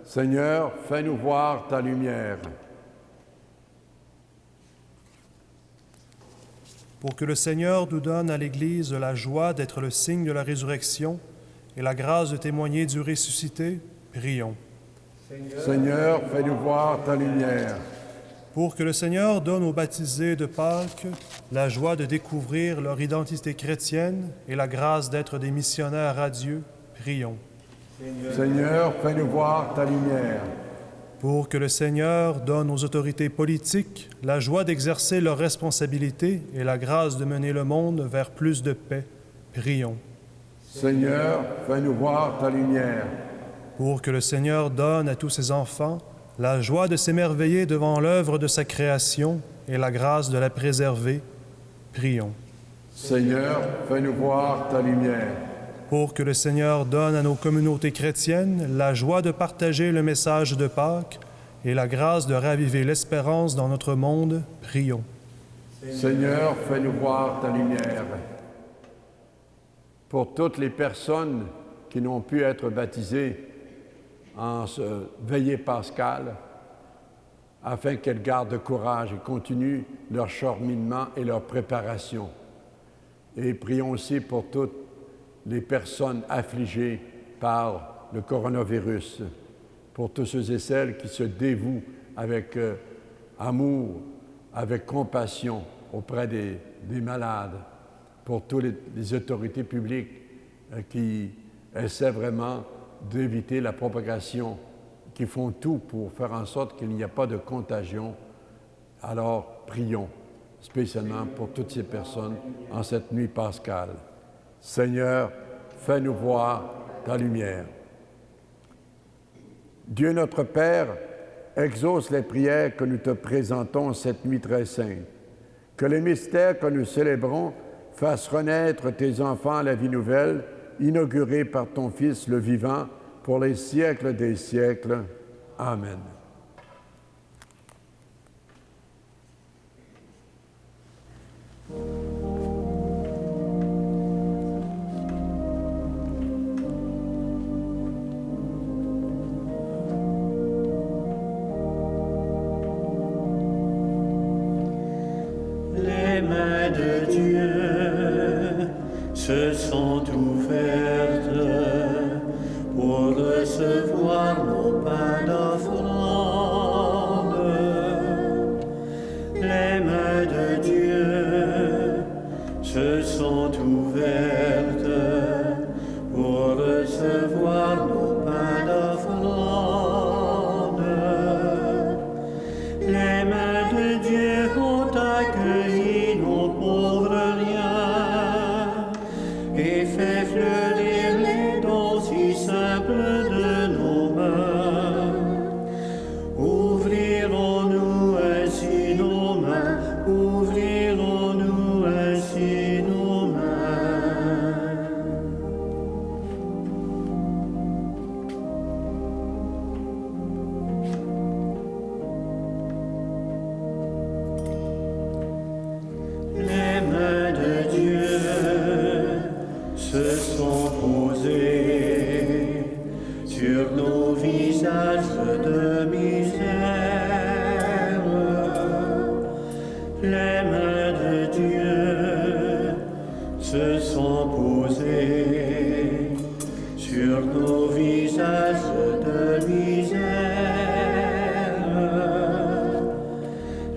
Seigneur, fais-nous voir ta lumière. Pour que le Seigneur nous donne à l'Église la joie d'être le signe de la résurrection et la grâce de témoigner du ressuscité, prions. Seigneur, fais-nous voir ta lumière. Pour que le Seigneur donne aux baptisés de Pâques la joie de découvrir leur identité chrétienne et la grâce d'être des missionnaires radieux, prions. Seigneur, fais-nous voir ta lumière. Pour que le Seigneur donne aux autorités politiques la joie d'exercer leurs responsabilités et la grâce de mener le monde vers plus de paix, prions. Seigneur, fais-nous voir ta lumière. Pour que le Seigneur donne à tous ses enfants la joie de s'émerveiller devant l'œuvre de sa création et la grâce de la préserver, prions. Seigneur, fais-nous voir ta lumière. Pour que le Seigneur donne à nos communautés chrétiennes la joie de partager le message de Pâques et la grâce de raviver l'espérance dans notre monde, prions. Seigneur, fais-nous voir ta lumière. Pour toutes les personnes qui n'ont pu être baptisées en ce veillée pascale, afin qu'elles gardent courage et continuent leur cheminement et leur préparation. Et prions aussi pour toutes les personnes affligées par le coronavirus. pour tous ceux et celles qui se dévouent avec amour, avec compassion auprès des malades, pour toutes les autorités publiques qui essaient vraiment d'éviter la propagation, qui font tout pour faire en sorte qu'il n'y ait pas de contagion. Alors, prions spécialement pour toutes ces personnes en cette nuit pascale. Seigneur, fais-nous voir ta lumière. Dieu notre Père, exauce les prières que nous te présentons cette nuit très sainte. Que les mystères que nous célébrons fassent renaître tes enfants à la vie nouvelle, inaugurée par ton Fils le vivant, pour les siècles des siècles. Amen. Les mains de Dieu se sont ouvertes pour recevoir nos pains d'offrande. Les mains de Dieu se sont ouvertes pour recevoir nos pains d'offrande. Les mains de Dieu ont accueilli nos pauvres liens et fait fleurir les dons si simples de nos mains. Ouvrirons-nous ainsi nos mains, ouvrirons-nous ainsi nos mains. Les mains de Dieu se sont posées sur nos visages de misère. Les mains de Dieu se sont posées sur nos visages de misère.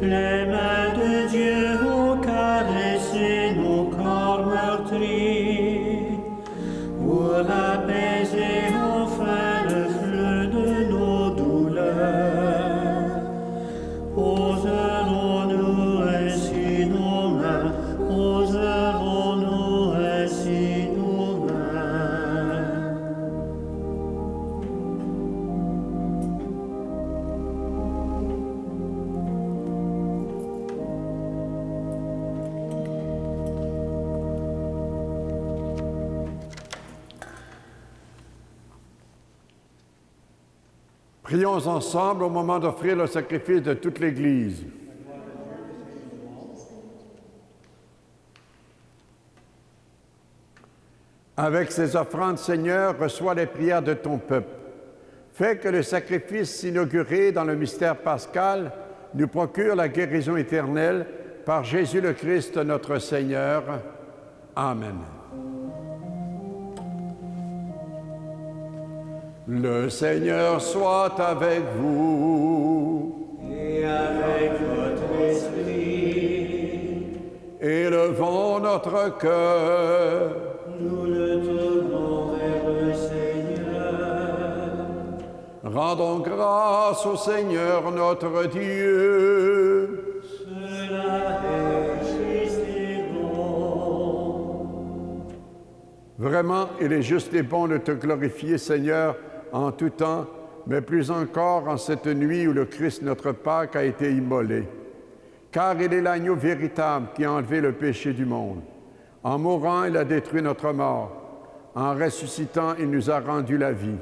Les mains de Dieu ont caressé nos corps meurtris pour apaiser enfin le fleuve de nos douleurs. Poserons-nous ainsi nos mains, poserons-nous ainsi nos mains. Prions ensemble au moment d'offrir le sacrifice de toute l'Église. Avec ces offrandes, Seigneur, reçois les prières de ton peuple. Fais que le sacrifice inauguré dans le mystère pascal nous procure la guérison éternelle par Jésus le Christ, notre Seigneur. Amen. Le Seigneur soit avec vous. Et avec votre esprit, Élevons notre cœur. nous le tournons vers le Seigneur. Rendons grâce au Seigneur notre Dieu. Cela est juste et bon. Vraiment, il est juste et bon de te glorifier, Seigneur, en tout temps, mais plus encore en cette nuit où le Christ, notre Pâque, a été immolé. Car il est l'agneau véritable qui a enlevé le péché du monde. En mourant, il a détruit notre mort. En ressuscitant, il nous a rendu la vie.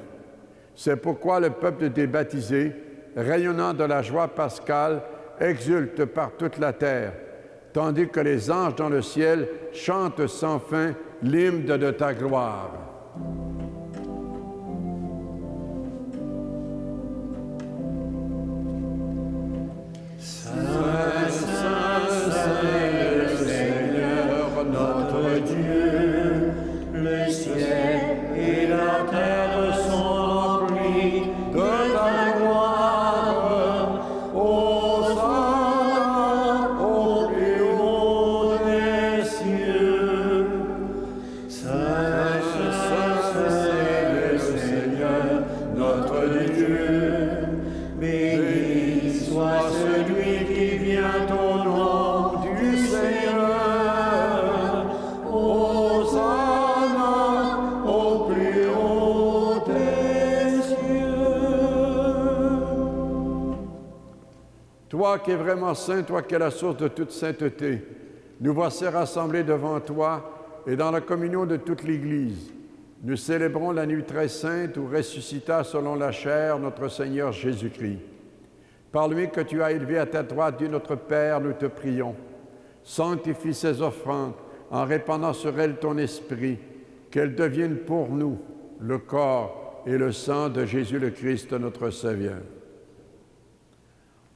C'est pourquoi le peuple des baptisés, rayonnant de la joie pascale, exulte par toute la terre, tandis que les anges dans le ciel chantent sans fin l'hymne de ta gloire. Saint, Saint, Saint, le Seigneur, notre Dieu, le ciel et la terre sont remplis de ta Toi qui es vraiment saint, toi qui es la source de toute sainteté, nous voici rassemblés devant toi et dans la communion de toute l'Église. Nous célébrons la nuit très sainte où ressuscita selon la chair notre Seigneur Jésus-Christ. Par lui que tu as élevé à ta droite, Dieu notre Père, nous te prions. Sanctifie ces offrandes en répandant sur elles ton esprit, qu'elles deviennent pour nous le corps et le sang de Jésus le Christ, notre Sauveur.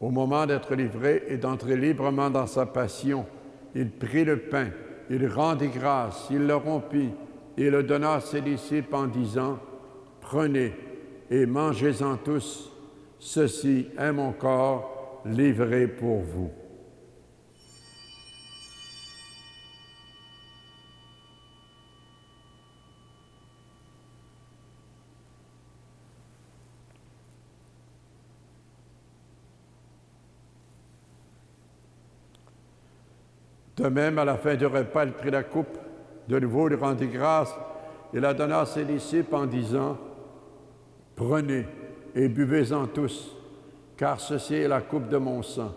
Au moment d'être livré et d'entrer librement dans sa passion, il prit le pain, il rendit grâce, il le rompit et le donna à ses disciples en disant, « Prenez et mangez-en tous, ceci est mon corps livré pour vous. » De même, à la fin du repas, il prit la coupe, de nouveau il rendit grâce et la donna à ses disciples en disant, « Prenez et buvez-en tous, car ceci est la coupe de mon sang,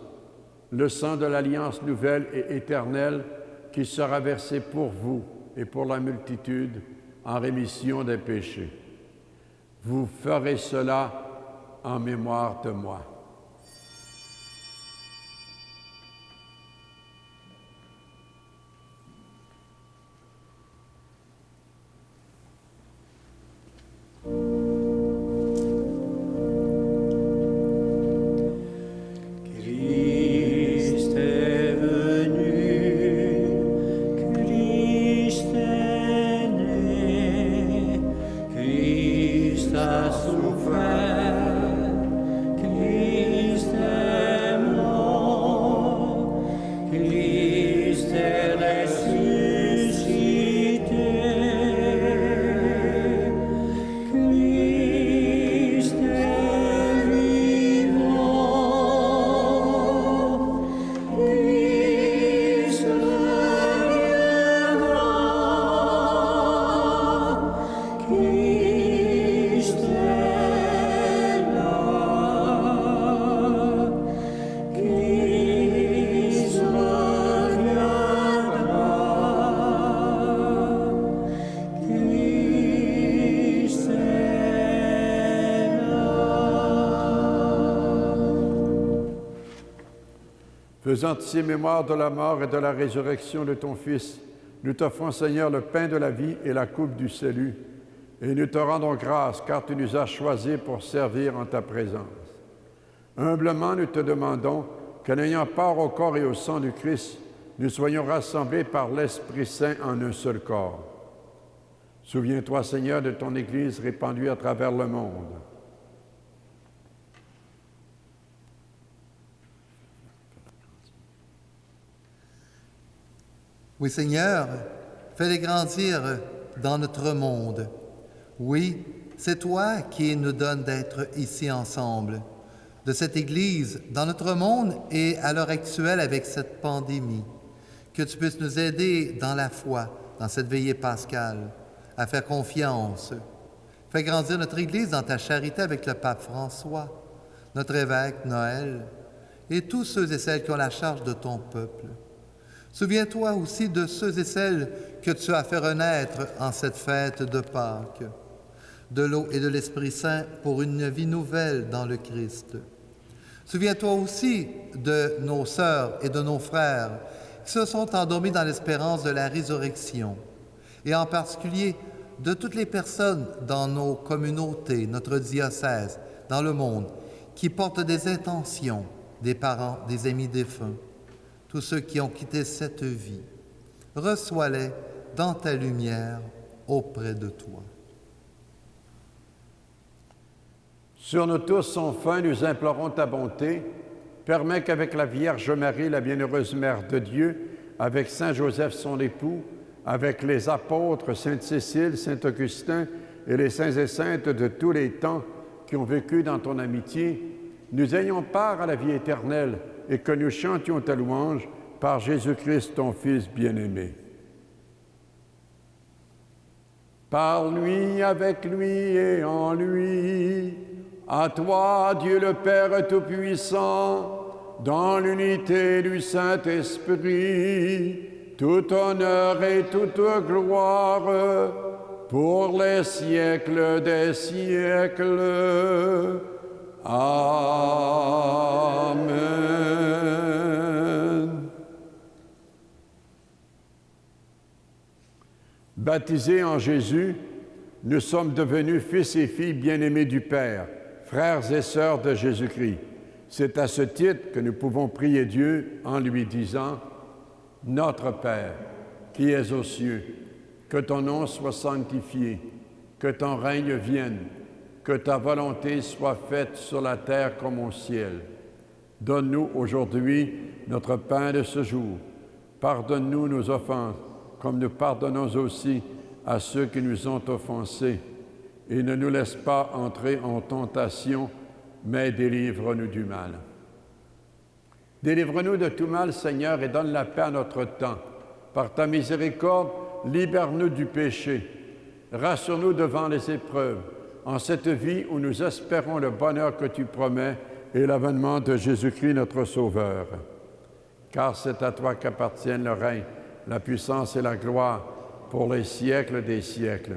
le sang de l'alliance nouvelle et éternelle qui sera versé pour vous et pour la multitude en rémission des péchés. Vous ferez cela en mémoire de moi. » Faisant ici mémoire de la mort et de la résurrection de ton Fils, nous t'offrons, Seigneur, le pain de la vie et la coupe du salut, et nous te rendons grâce, car tu nous as choisis pour servir en ta présence. Humblement, nous te demandons qu'en ayant part au corps et au sang du Christ, nous soyons rassemblés par l'Esprit Saint en un seul corps. Souviens-toi, Seigneur, de ton Église répandue à travers le monde. Oui, Seigneur, fais-les grandir dans notre monde. Oui, c'est toi qui nous donnes d'être ici ensemble, de cette Église, dans notre monde et à l'heure actuelle avec cette pandémie. Que tu puisses nous aider dans la foi, dans cette veillée pascale, à faire confiance. Fais grandir notre Église dans ta charité avec le pape François, notre évêque Noël et tous ceux et celles qui ont la charge de ton peuple. Souviens-toi aussi de ceux et celles que tu as fait renaître en cette fête de Pâques, de l'eau et de l'Esprit Saint pour une vie nouvelle dans le Christ. Souviens-toi aussi de nos sœurs et de nos frères qui se sont endormis dans l'espérance de la résurrection, et en particulier de toutes les personnes dans nos communautés, notre diocèse, dans le monde, qui portent des intentions, des parents, des amis défunts. Tous ceux qui ont quitté cette vie, reçois-les dans ta lumière auprès de toi. Sur nous tous, sans fin, nous implorons ta bonté. Permets qu'avec la Vierge Marie, la bienheureuse Mère de Dieu, avec Saint Joseph, son époux, avec les apôtres, Sainte Cécile, Saint Augustin et les saints et saintes de tous les temps qui ont vécu dans ton amitié, nous ayons part à la vie éternelle et que nous chantions ta louange par Jésus-Christ, ton Fils bien-aimé. Par lui, avec lui et en lui, à toi, Dieu le Père Tout-Puissant, dans l'unité du Saint-Esprit, tout honneur et toute gloire pour les siècles des siècles. Amen. Baptisés en Jésus, nous sommes devenus fils et filles bien-aimés du Père, frères et sœurs de Jésus-Christ. C'est à ce titre que nous pouvons prier Dieu en lui disant « Notre Père, qui es aux cieux, que ton nom soit sanctifié, que ton règne vienne, que ta volonté soit faite sur la terre comme au ciel. Donne-nous aujourd'hui notre pain de ce jour. Pardonne-nous nos offenses, comme nous pardonnons aussi à ceux qui nous ont offensés. Et ne nous laisse pas entrer en tentation, mais délivre-nous du mal. » Délivre-nous de tout mal, Seigneur, et donne la paix à notre temps. Par ta miséricorde, libère-nous du péché. Rassure-nous devant les épreuves, en cette vie où nous espérons le bonheur que tu promets et l'avènement de Jésus-Christ, notre Sauveur. Car c'est à toi qu'appartiennent le règne, la puissance et la gloire pour les siècles des siècles.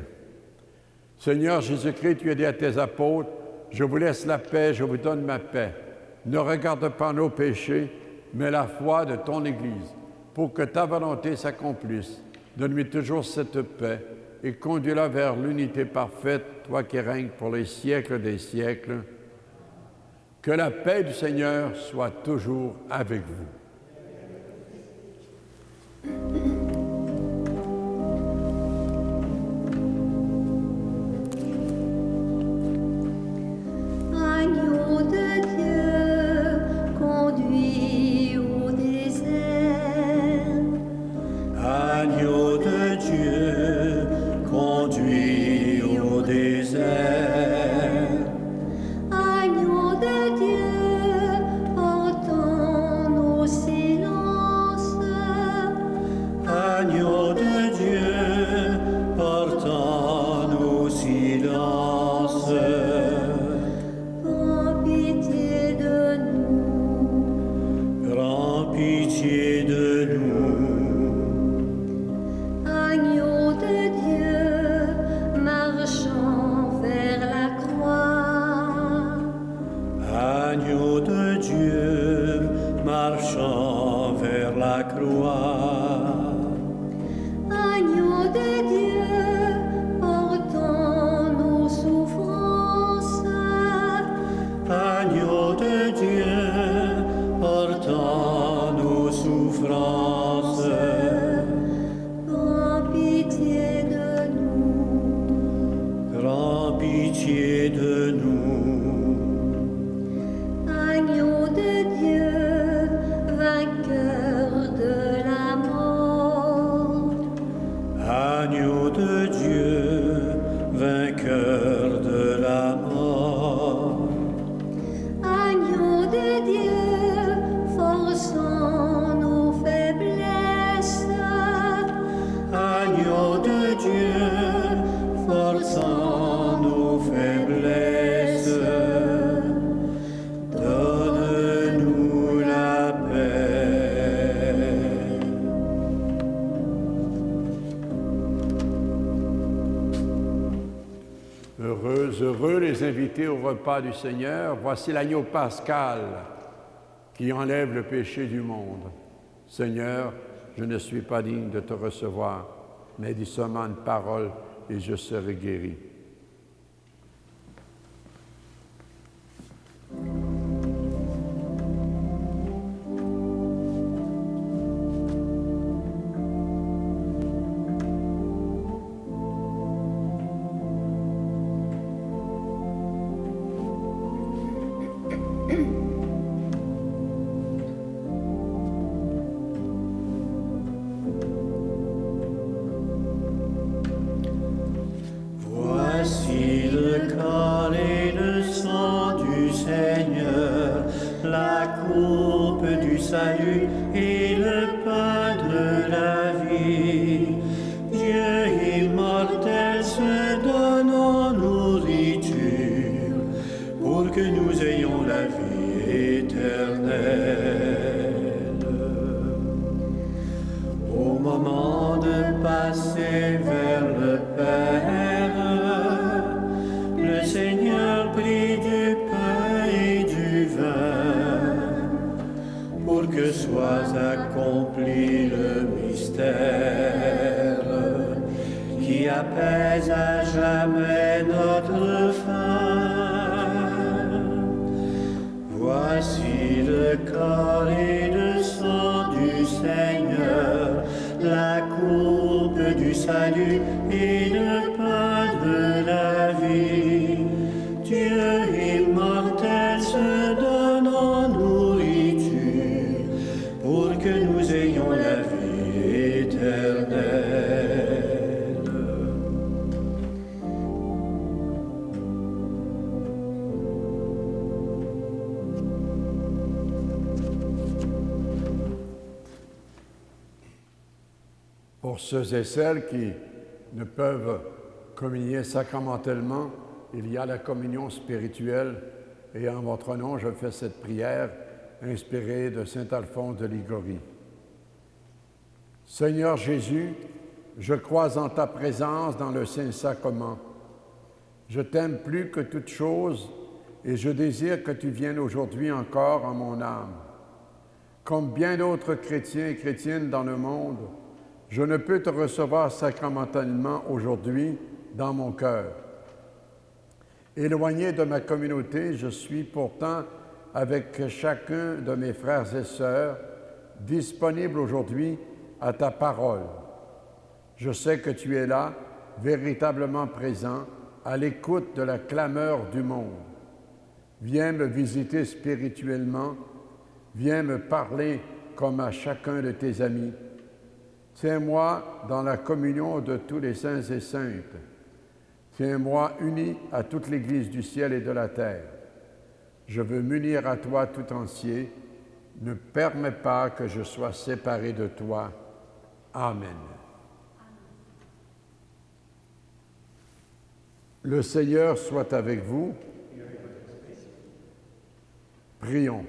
Seigneur Jésus-Christ, tu as dit à tes apôtres, « Je vous laisse la paix, je vous donne ma paix. Ne regarde pas nos péchés, mais la foi de ton Église, pour que ta volonté s'accomplisse. Donne-lui toujours cette paix et conduis-la vers l'unité parfaite, toi qui règnes pour les siècles des siècles. Que la paix du Seigneur soit toujours avec vous. » Agneau de Dieu, conduit au désert. Agneau de Dieu, conduit au désert. Agneau de Dieu, entends nos silences. Agneau de Dieu, portant nos silences. Prends pitié de nous. Prends pitié de nous. Agneau de Dieu, marchant vers la croix. Agneau de Dieu, marchant vers la croix. Agneau de Dieu, portant nos souffrances. Agneau de Dieu, portant nos souffrances. Prends pitié de nous. Prends pitié de nous. Agneau de Dieu, vainqueur de la mort. Agneau de Dieu, vainqueur de la mort. Agneau de Dieu, forçant nos faiblesses. Agneau de Dieu, forçant nos faiblesses. Donne-nous la paix. Heureux les invités au repas du Seigneur. Voici l'agneau pascal qui enlève le péché du monde. Seigneur, je ne suis pas digne de te recevoir, mais dis seulement une parole et je serai guéri. Voici le corps et le sang du Seigneur, la coupe du salut et le pain de la vie. Dieu immortel se donne en nourriture pour que nous ayons la vie éternelle. passé vers le Père, le Seigneur prit du pain et du vin pour que soit accompli le mystère qui apaise à jamais notre faim. Voici le corps et le sang du Seigneur, la coupe du salut et le pain de la vie. Dieu immortel se donne en nourriture pour que nous ayons la vie éternelle. Pour ceux et celles qui ne peuvent communier sacramentellement, il y a la communion spirituelle et en votre nom, je fais cette prière inspirée de saint Alphonse de Ligorie. Seigneur Jésus, je crois en ta présence dans le Saint-Sacrement. Je t'aime plus que toute chose et je désire que tu viennes aujourd'hui encore en mon âme. Comme bien d'autres chrétiens et chrétiennes dans le monde, je ne peux te recevoir sacramentellement aujourd'hui dans mon cœur. Éloigné de ma communauté, je suis pourtant avec chacun de mes frères et sœurs, disponible aujourd'hui à ta parole. Je sais que tu es là, véritablement présent, à l'écoute de la clameur du monde. Viens me visiter spirituellement, viens me parler comme à chacun de tes amis. Tiens-moi dans la communion de tous les saints et saintes. Tiens-moi uni à toute l'Église du ciel et de la terre. Je veux m'unir à toi tout entier. Ne permets pas que je sois séparé de toi. Amen. Le Seigneur soit avec vous. Prions.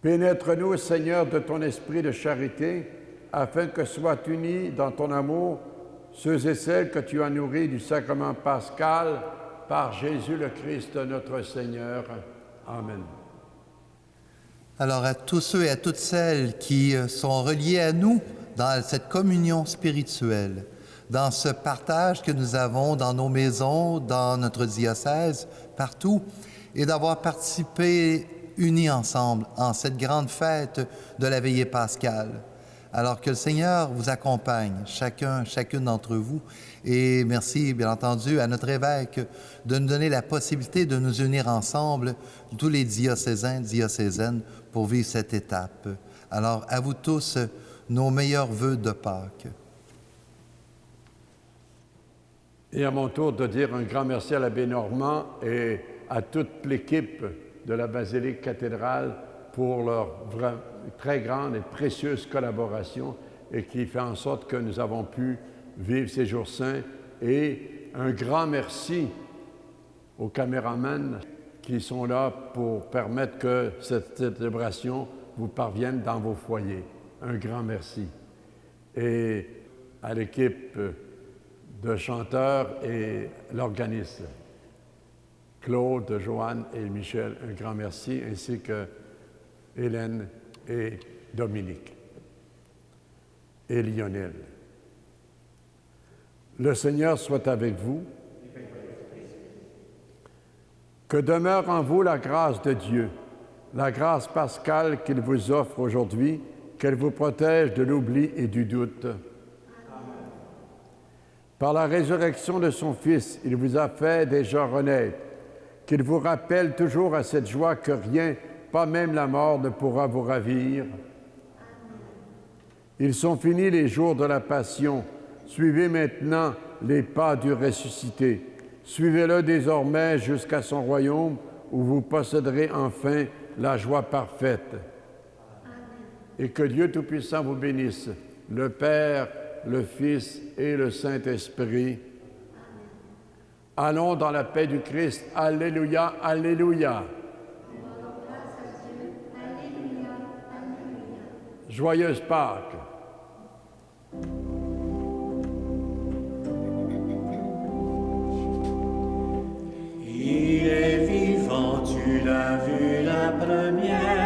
Pénètre-nous, Seigneur, de ton esprit de charité, afin que soient unis dans ton amour ceux et celles que tu as nourris du sacrement pascal par Jésus le Christ, notre Seigneur. Amen. Alors à tous ceux et à toutes celles qui sont reliés à nous dans cette communion spirituelle, dans ce partage que nous avons dans nos maisons, dans notre diocèse, partout, et d'avoir participé unis ensemble en cette grande fête de la veillée pascale. Alors que le Seigneur vous accompagne, chacune d'entre vous. Et merci, bien entendu, à notre évêque de nous donner la possibilité de nous unir ensemble, tous les diocésains, diocésaines, pour vivre cette étape. Alors, à vous tous, nos meilleurs vœux de Pâques. Et à mon tour de dire un grand merci à l'abbé Normand et à toute l'équipe de la basilique cathédrale pour leur très grande et précieuse collaboration et qui fait en sorte que nous avons pu vivre ces jours saints. Et un grand merci aux caméramans qui sont là pour permettre que cette célébration vous parvienne dans vos foyers. Un grand merci. Et à l'équipe de chanteurs et l'organiste, Claude, Joanne et Michel, un grand merci, ainsi que Hélène et Dominique et Lionel. Le Seigneur soit avec vous. Que demeure en vous la grâce de Dieu, la grâce pascale qu'il vous offre aujourd'hui, qu'elle vous protège de l'oubli et du doute. Amen. Par la résurrection de son Fils, il vous a fait déjà renaître, qu'il vous rappelle toujours à cette joie que rien, pas même la mort, ne pourra vous ravir. Amen. Ils sont finis les jours de la passion. Suivez maintenant les pas du ressuscité. Suivez-le désormais jusqu'à son royaume où vous posséderez enfin la joie parfaite. Amen. Et que Dieu Tout-Puissant vous bénisse, le Père, le Fils et le Saint-Esprit. Allons dans la paix du Christ. Alléluia, alléluia. Joyeuse Pâques. lumière.